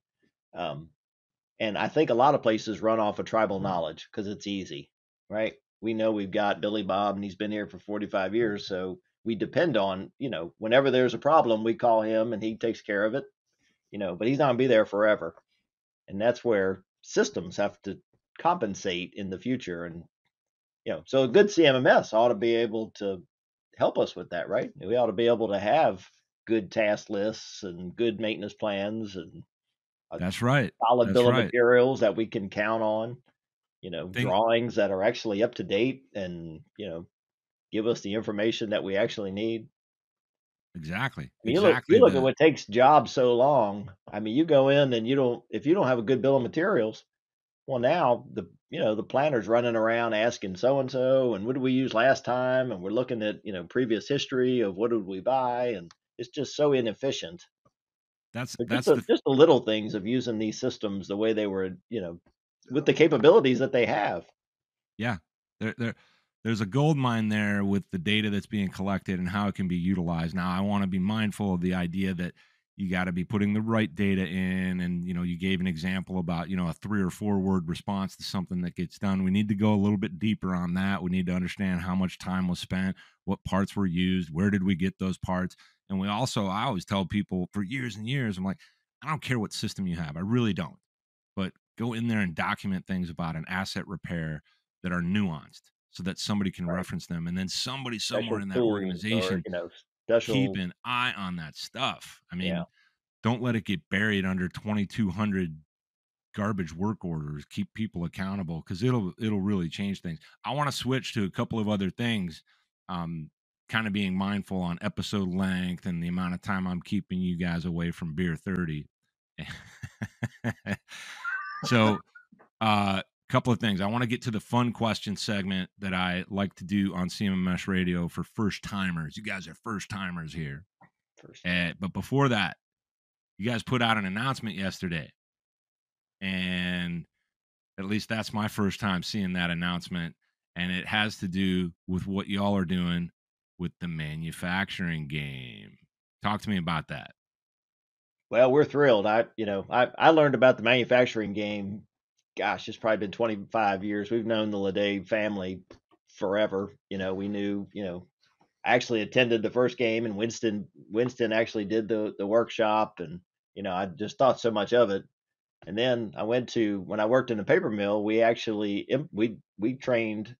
And I think a lot of places run off of tribal knowledge because it's easy, right? We know we've got Billy Bob and he's been here for 45 years. So we depend on, whenever there's a problem, we call him and he takes care of it, but he's not going to be there forever. And that's where systems have to compensate in the future. And, so a good CMMS ought to be able to help us with that, right? We ought to be able to have good task lists and good maintenance plans and That's right. solid bill of materials that we can count on, drawings that are actually up to date and, give us the information that we actually need. Exactly. You look at what takes jobs so long. I mean, you go in and if you don't have a good bill of materials, well, now the planner's running around asking so-and-so, and what did we use last time? And we're looking at, previous history of what did we buy? And it's just so inefficient. That's just the little things of using these systems the way they were, with the capabilities that they have. Yeah. There's a gold mine there with the data that's being collected and how it can be utilized. Now, I want to be mindful of the idea that you got to be putting the right data in. And, you gave an example about, a 3 or 4 word response to something that gets done. We need to go a little bit deeper on that. We need to understand how much time was spent, what parts were used, where did we get those parts? And I always tell people for years and years, I'm like, I don't care what system you have. I really don't. But go in there and document things about an asset repair that are nuanced so that somebody can reference them. And then somebody somewhere in that organization keep an eye on that stuff. I mean, don't let it get buried under 2,200 garbage work orders. Keep people accountable because it'll really change things. I want to switch to a couple of other things. Kind of being mindful on episode length and the amount of time I'm keeping you guys away from beer 30. So, couple of things. I want to get to the fun question segment that I like to do on CMMS Radio for first timers. You guys are first timers here. But before that, you guys put out an announcement yesterday. And at least that's my first time seeing that announcement. And it has to do with what y'all are doing with the manufacturing game. Talk to me about that. Well, we're thrilled. I learned about the manufacturing game. Gosh, it's probably been 25 years. We've known the Lede family forever. We knew, I actually attended the first game and Winston actually did the workshop and, I just thought so much of it. And then I went to, when I worked in a paper mill, we actually, we trained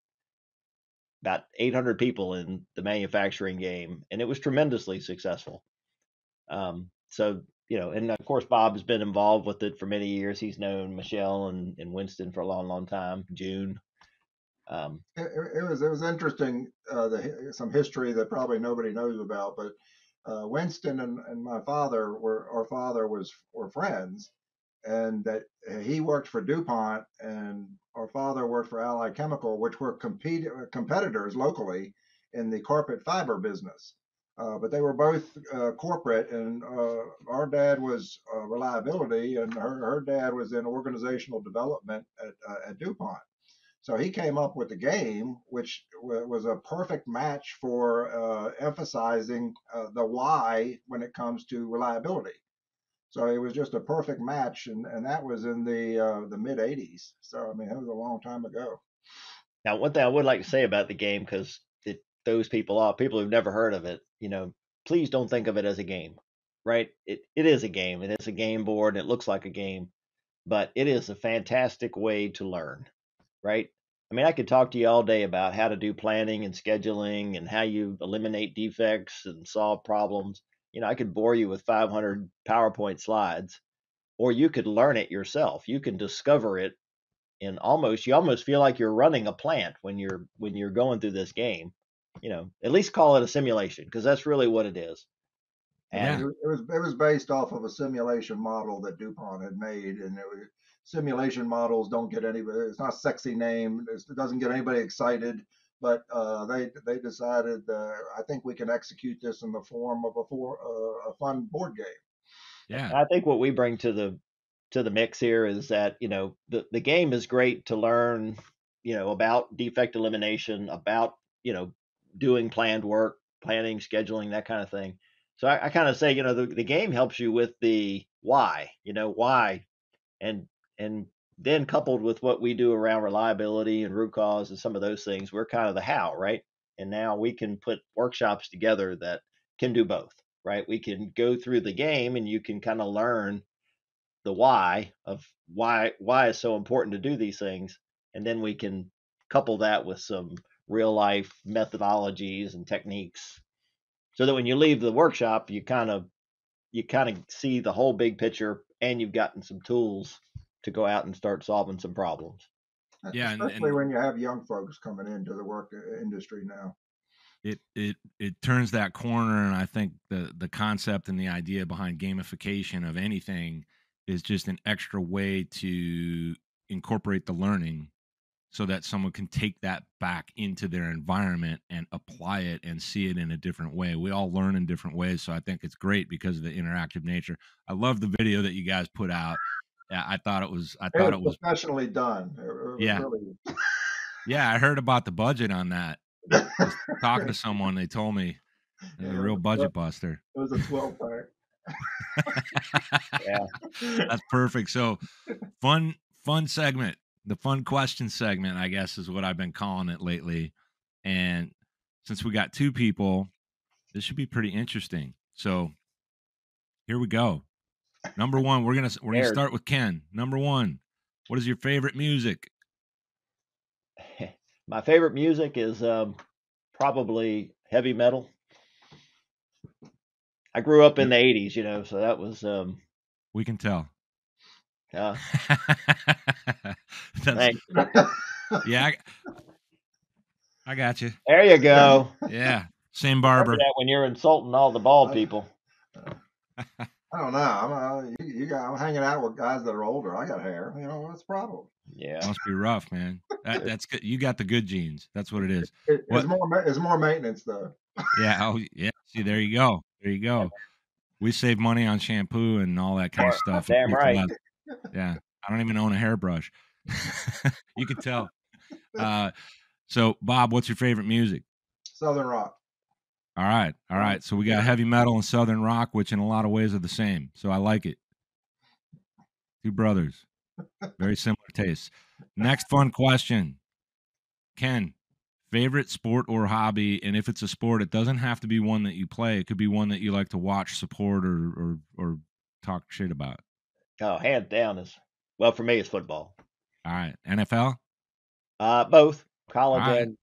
about 800 people in the manufacturing game and it was tremendously successful. So, and of course, Bob has been involved with it for many years. He's known Michelle and Winston for a long, long time. June. It was interesting. Some history that probably nobody knows about, but Winston and my father were friends, and that he worked for DuPont and our father worked for Allied Chemical, which were competitors locally in the carpet fiber business. But they were both corporate, and our dad was reliability, and her dad was in organizational development at DuPont. So he came up with the game, which was a perfect match for emphasizing the why when it comes to reliability. So it was just a perfect match, and that was in the mid '80s. So I mean, it was a long time ago. Now, one thing I would like to say about the game, because it throws people off, people who've never heard of it, please don't think of it as a game, right? It is a game, and it's a game board, and it looks like a game, but it is a fantastic way to learn, right? I mean, I could talk to you all day about how to do planning and scheduling and how you eliminate defects and solve problems. I could bore you with 500 PowerPoint slides, or you could learn it yourself. You can discover it, and you almost feel like you're running a plant when you're going through this game. At least call it a simulation, because that's really what it is. Yeah, And it was based off of a simulation model that DuPont had made, and simulation models don't get anybody. It's not a sexy name. It doesn't get anybody excited. But they decided, I think we can execute this in the form of a fun board game. Yeah. I think what we bring to the mix here is that the game is great to learn about defect elimination, about doing planned work, planning, scheduling, that kind of thing. So I kind of say the game helps you with the why, why, and then coupled with what we do around reliability and root cause and some of those things, we're kind of the how, right? And now we can put workshops together that can do both, right? We can go through the game, and you can kind of learn the why of why it's so important to do these things, and then we can couple that with some real life methodologies and techniques, so that when you leave the workshop, you kind of see the whole big picture, and you've gotten some tools to go out and start solving some problems. Yeah. Especially when you have young folks coming into the work industry now. It turns that corner, and I think the concept and the idea behind gamification of anything is just an extra way to incorporate the learning so that someone can take that back into their environment and apply it and see it in a different way. We all learn in different ways, so I think it's great because of the interactive nature. I love the video that you guys put out. Yeah, I thought it was Professionally done. It was yeah. really. Yeah, I heard about the budget on that. Just talking to someone, they told me it was a real budget buster. It was a 12-pack. Yeah. That's perfect. So fun segment. The fun question segment, I guess, is what I've been calling it lately. And since we got two people, this should be pretty interesting. So here we go. Number one, we're gonna start with Ken. Number one, what is your favorite music? My favorite music is probably heavy metal. I grew up in the '80s, so that was we can tell. Yeah. Yeah, I got you. There you go. Yeah, same barber. Remember that when you're insulting all the bald people. I don't know. I'm hanging out with guys that are older. I got hair. What's the problem? Yeah, must be rough, man. That's good. You got the good genes. That's what it is. It's more maintenance though. Yeah. Oh, yeah. See, there you go. There you go. We save money on shampoo and all that kind of stuff. Damn right. Yeah. I don't even own a hairbrush. You can tell. So, Bob, what's your favorite music? Southern rock. All right. All right. So we got heavy metal and Southern rock, which in a lot of ways are the same. So I like it. Two brothers. Very similar tastes. Next fun question. Ken, favorite sport or hobby? And if it's a sport, it doesn't have to be one that you play. It could be one that you like to watch, support, or talk shit about. Oh, hands down well, for me, it's football. All right. NFL? Both. College and,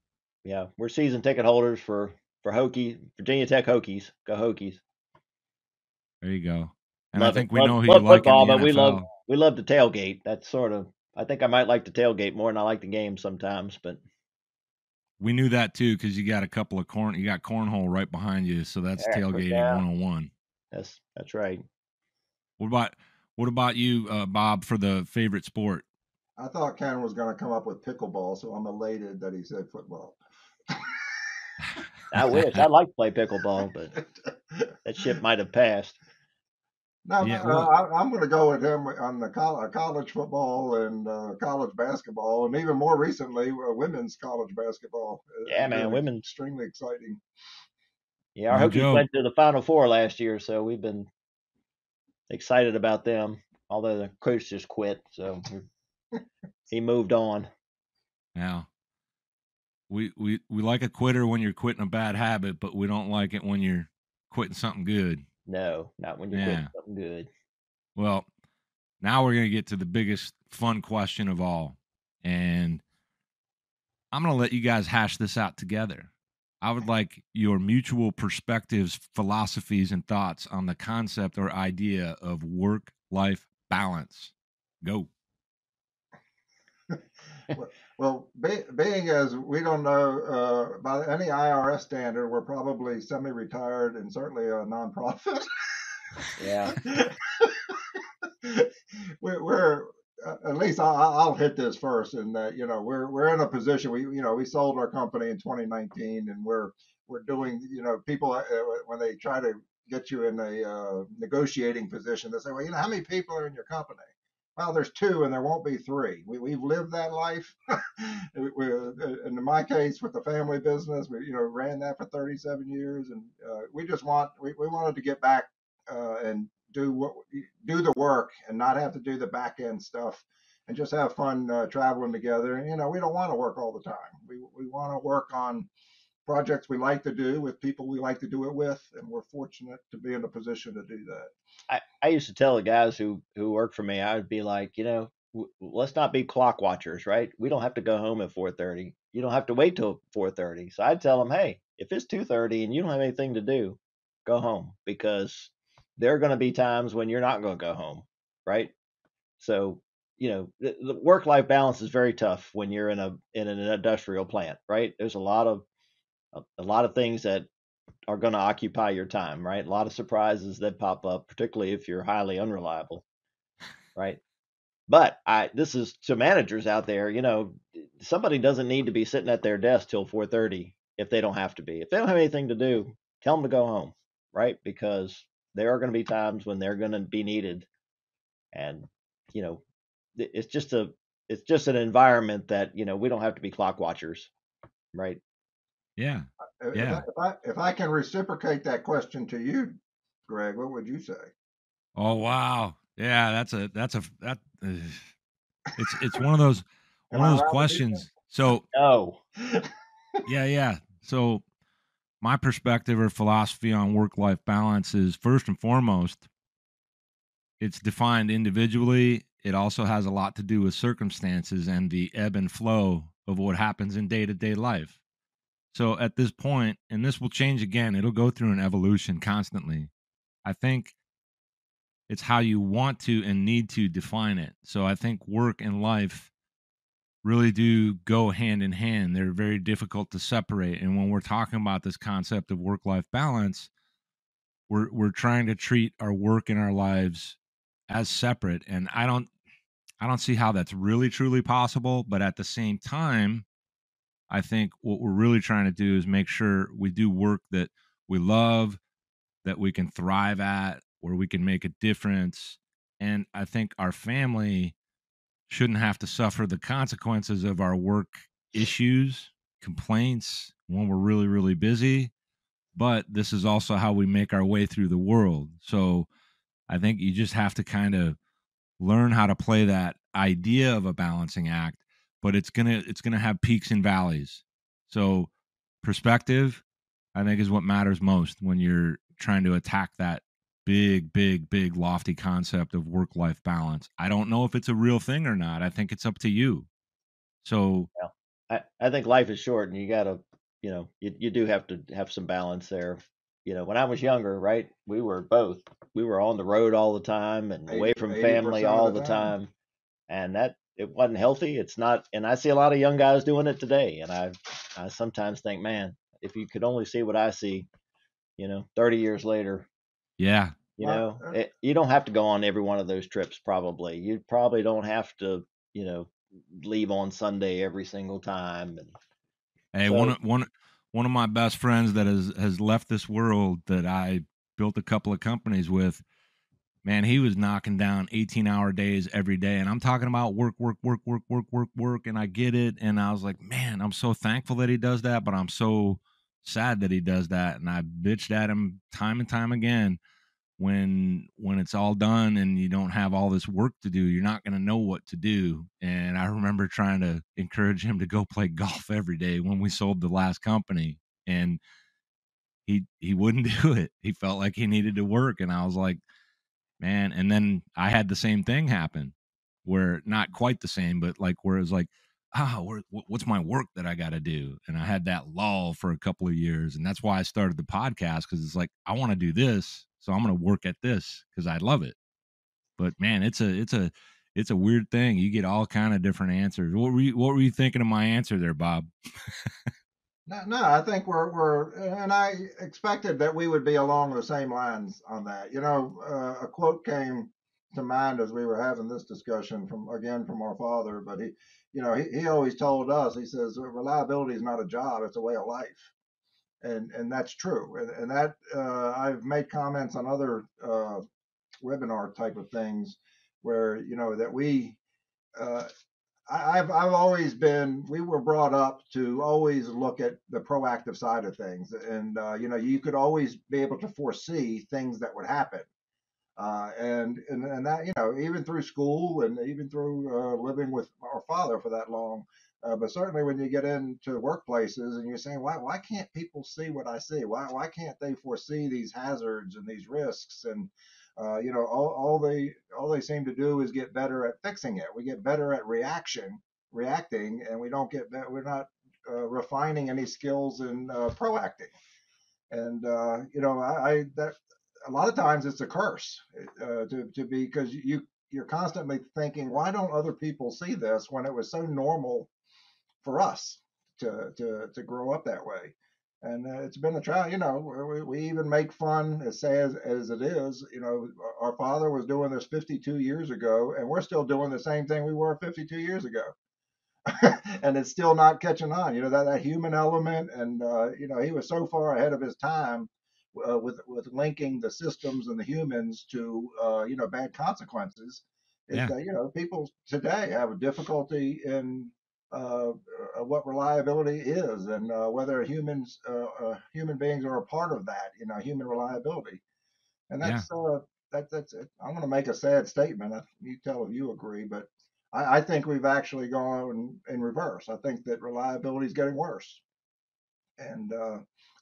yeah. We're season ticket holders for Hokies, Virginia Tech Hokies. Go Hokies. There you go. And love I think it. we know who love you like football, in the but NFL. we love the tailgate. That's sort of, I think I might like the tailgate more than I like the game sometimes, but we knew that too because you got a couple of you got cornhole right behind you, so that's tailgating 101. That's right. What about you, Bob, for the favorite sport? I thought Ken was going to come up with pickleball, so I'm elated that he said football. I wish. I'd like to play pickleball, but that ship might have passed. No, Yeah, well, I'm going to go with him on the college football and college basketball, and even more recently, women's college basketball Yeah, has man, been women. extremely exciting. Yeah, our no Hokies joke. went to the Final Four last year, so we've been excited about them. Although the coach just quit, so he moved on. Now, we like a quitter when you're quitting a bad habit, but we don't like it when you're quitting something good. No, not when you're quitting Yeah. something good. Well, now we're going to get to the biggest fun question of all. And I'm going to let you guys hash this out together. I would like your mutual perspectives, philosophies, and thoughts on the concept or idea of work life balance. Go. Well, being as we don't know by any IRS standard, we're probably semi-retired and certainly a nonprofit. Yeah. we're at least I'll hit this first, and that we're in a position. We sold our company in 2019, and we're doing people when they try to get you in a negotiating position, they say, well, how many people are in your company? Well, there's two, and there won't be three. We've lived that life. And in my case, with the family business, we ran that for 37 years, and we wanted to get back and do the work and not have to do the back end stuff and just have fun traveling together. And we don't want to work all the time. We want to work on projects we like to do with people we like to do it with, and we're fortunate to be in a position to do that. I used to tell the guys who work for me, I would be like, let's not be clock watchers, right? We don't have to go home at 4:30. You don't have to wait till 4:30. So I'd tell them, hey, if it's 2:30 and you don't have anything to do, go home, because there are going to be times when you're not going to go home, right? So the work life balance is very tough when you're in an industrial plant, right? There's a lot of things that are going to occupy your time, right? A lot of surprises that pop up, particularly if you're highly unreliable, right? But this is to managers out there. Somebody doesn't need to be sitting at their desk till 4:30 if they don't have to be. If they don't have anything to do, tell them to go home, right? Because there are going to be times when they're going to be needed, and you know, it's just an environment that we don't have to be clock watchers, right? Yeah. Yeah. If I can reciprocate that question to you, Greg, what would you say? Oh, wow. Yeah. It's one of those Am I allowed to do questions. So, No. that? yeah. Yeah. So, my perspective or philosophy on work life balance is first and foremost, it's defined individually. It also has a lot to do with circumstances and the ebb and flow of what happens in day to day life. So at this point, and this will change again, it'll go through an evolution constantly. I think it's how you want to and need to define it. So I think work and life really do go hand in hand. They're very difficult to separate. And when we're talking about this concept of work life balance, we're trying to treat our work and our lives as separate. And I don't see how that's really truly possible, but at the same time, I think what we're really trying to do is make sure we do work that we love, that we can thrive at, where we can make a difference. And I think our family shouldn't have to suffer the consequences of our work issues, complaints when we're really, really busy. But this is also how we make our way through the world. So I think you just have to kind of learn how to play that idea of a balancing act, but it's gonna have peaks and valleys. So perspective, I think, is what matters most when you're trying to attack that big, big, big lofty concept of work life balance. I don't know if it's a real thing or not. I think it's up to you. So Yeah. I think life is short, and you gotta, you do have to have some balance there. When I was younger, right, we were on the road all the time and away from family 80% of all the the time. time, and that it wasn't healthy. It's not, and I see a lot of young guys doing it today, and I sometimes think, man, if you could only see what I see, 30 years later, yeah. Well, you don't have to go on every one of those trips. Probably, you probably don't have to, leave on Sunday every single time, and Hey, so one one of my best friends that has left this world that I built a couple of companies with, man, he was knocking down 18-hour days every day. And I'm talking about work, work, work, work, work, work, work. And I get it. And I was like, man, I'm so thankful that he does that, but I'm so sad that he does that. And I bitched at him time and time again. When it's all done and you don't have all this work to do, you're not going to know what to do. And I remember trying to encourage him to go play golf every day when we sold the last company. And he wouldn't do it. He felt like he needed to work. And I was like, man. And then I had the same thing happen, where not quite the same, but like where it was like, what's my work that I got to do? And I had that lull for a couple of years. And that's why I started the podcast, because it's like, I want to do this. So I'm going to work at this because I love it. But man, it's a weird thing. You get all kind of different answers. What were you thinking of my answer there, Bob? No, I think and I expected that we would be along the same lines on that. A quote came to mind as we were having this discussion from our father, but he always told us, he says, reliability is not a job, it's a way of life. And that's true. And that I've made comments on other webinar type of things where, that uh, I've always been. We were brought up to always look at the proactive side of things, and you could always be able to foresee things that would happen, and that even through school and even through living with our father for that long. But certainly when you get into workplaces and you're saying, why can't people see what I see? Why can't they foresee these hazards and these risks? And all they seem to do is get better at fixing it. We get better at reacting, and we don't get that. We're not refining any skills in proacting. And I that a lot of times it's a curse to be, because you're constantly thinking, why don't other people see this when it was so normal for us to grow up that way? And it's been a trial. We even make fun, as sad as it is. Our father was doing this 52 years ago, and we're still doing the same thing we were 52 years ago. And it's still not catching on. That human element, and he was so far ahead of his time with linking the systems and the humans to bad consequences. Is Yeah. that people today have a difficulty in what reliability is, and whether human beings are a part of that. Human reliability, and Yeah. that's it. I'm going to make a sad statement. You tell if you agree, but I think we've actually gone in reverse. I think that reliability is getting worse, and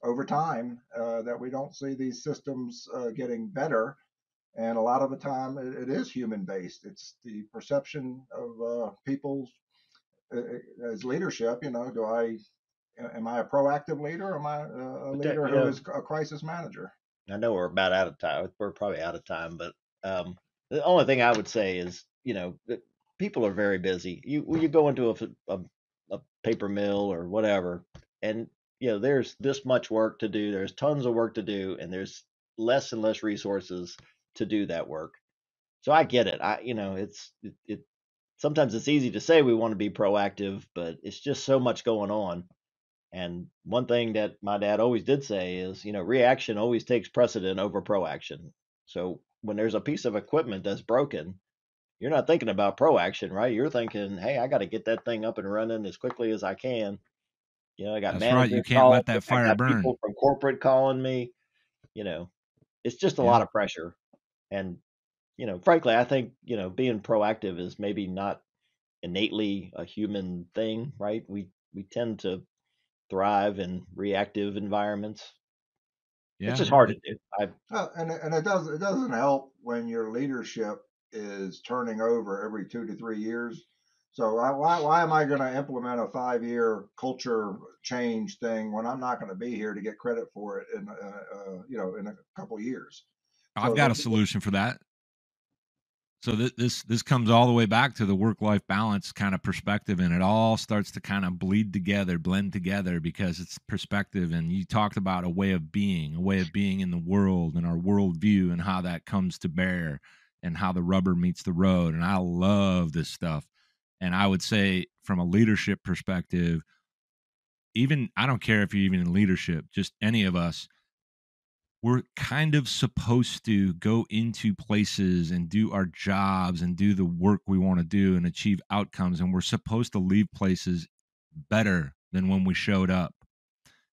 over time, that we don't see these systems getting better. And a lot of the time, it is human based. It's the perception of people's as leadership. Am I a proactive leader, or am I a But leader who is a crisis manager? I know we're about out of time. We're probably out of time, but the only thing I would say is, that people are very busy. You go into a paper mill or whatever, and there's this much work to do. There's tons of work to do, and there's less and less resources to do that work. So I get it. It sometimes it's easy to say we want to be proactive, but it's just so much going on. And one thing that my dad always did say is, reaction always takes precedent over proaction. So when there's a piece of equipment that's broken, you're not thinking about proaction, right? You're thinking, hey, I got to get that thing up and running as quickly as I can. I got That's right. You managers can't calling let me, that I fire got burn. people from corporate calling me. You know, it's just a Yeah. lot of pressure. And, frankly, I think, being proactive is maybe not innately a human thing, right? We tend to thrive in reactive environments. It's Yeah. just hard to do. And it doesn't help when your leadership is turning over every 2 to 3 years. So why am I going to implement a 5-year culture change thing when I'm not going to be here to get credit for it in a couple of years? I've So got a solution for that. So this comes all the way back to the work-life balance kind of perspective, and it all starts to kind of blend together because it's perspective. And you talked about a way of being in the world and our worldview and how that comes to bear and how the rubber meets the road. And I love this stuff. And I would say from a leadership perspective, even, I don't care if you're even in leadership, just any of us, we're kind of supposed to go into places and do our jobs and do the work we want to do and achieve outcomes. And we're supposed to leave places better than when we showed up.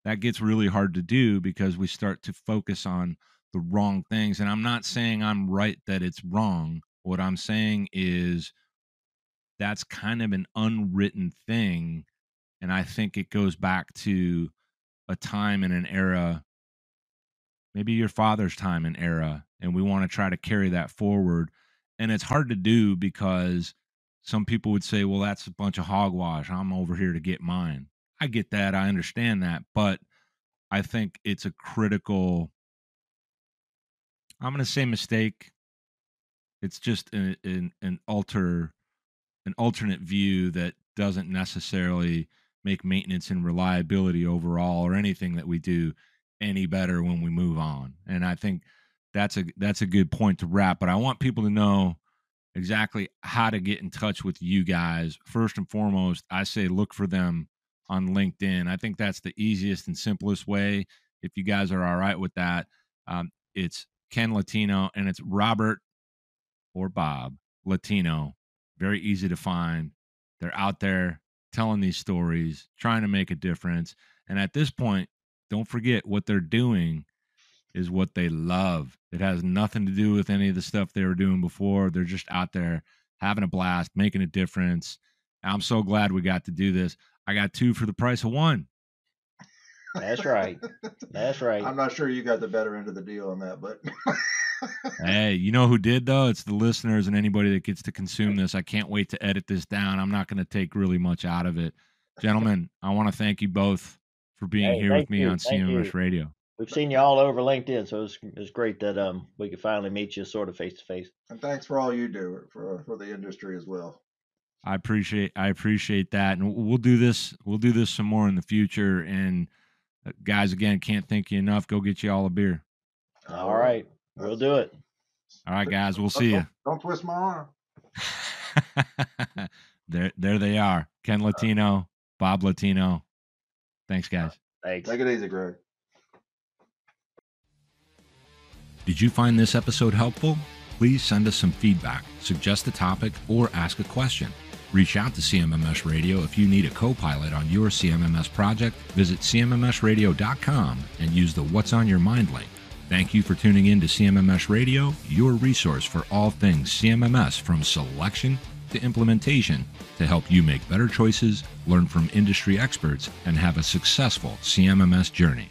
That gets really hard to do because we start to focus on the wrong things. And I'm not saying I'm right that it's wrong. What I'm saying is that's kind of an unwritten thing. And I think it goes back to a time and an era, maybe your father's time and era, and we want to try to carry that forward. And it's hard to do because some people would say, well, that's a bunch of hogwash. I'm over here to get mine. I get that. I understand that. But I think it's a critical, I'm going to say mistake. It's just an alternate view that doesn't necessarily make maintenance and reliability overall or anything that we do any better when we move on. And I think that's a good point to wrap. But I want people to know exactly how to get in touch with you guys. First and foremost, I say look for them on LinkedIn. I think that's the easiest and simplest way. If you guys are all right with that, it's Ken Latino, and it's Robert or Bob Latino. Very easy to find. They're out there telling these stories, trying to make a difference. And at this point, don't forget what they're doing is what they love. It has nothing to do with any of the stuff they were doing before. They're just out there having a blast, making a difference. I'm so glad we got to do this. I got 2 for the price of 1. That's right. That's right. I'm not sure you got the better end of the deal on that, but Hey, you know who did, though? It's the listeners and anybody that gets to consume this. I can't wait to edit this down. I'm not going to take really much out of it. Gentlemen, I want to thank you both for being here with me on CMMS Radio. We've seen you all over LinkedIn, so it's great that we could finally meet you sort of face to face. And thanks for all you do for the industry as well. I appreciate that, and we'll do this some more in the future. And guys, again, can't thank you enough. Go get you all a beer. All right, we'll do it. All right, guys, we'll see you. Don't twist my arm. There they are. Ken Latino, Bob Latino. Thanks, guys. Thanks. Take it easy, Greg. Did you find this episode helpful? Please send us some feedback, suggest a topic, or ask a question. Reach out to CMMS Radio if you need a co-pilot on your CMMS project. Visit CMMSradio.com and use the What's on Your Mind link. Thank you for tuning in to CMMS Radio, your resource for all things CMMS, from selection to implementation, to help you make better choices, learn from industry experts, and have a successful CMMS journey.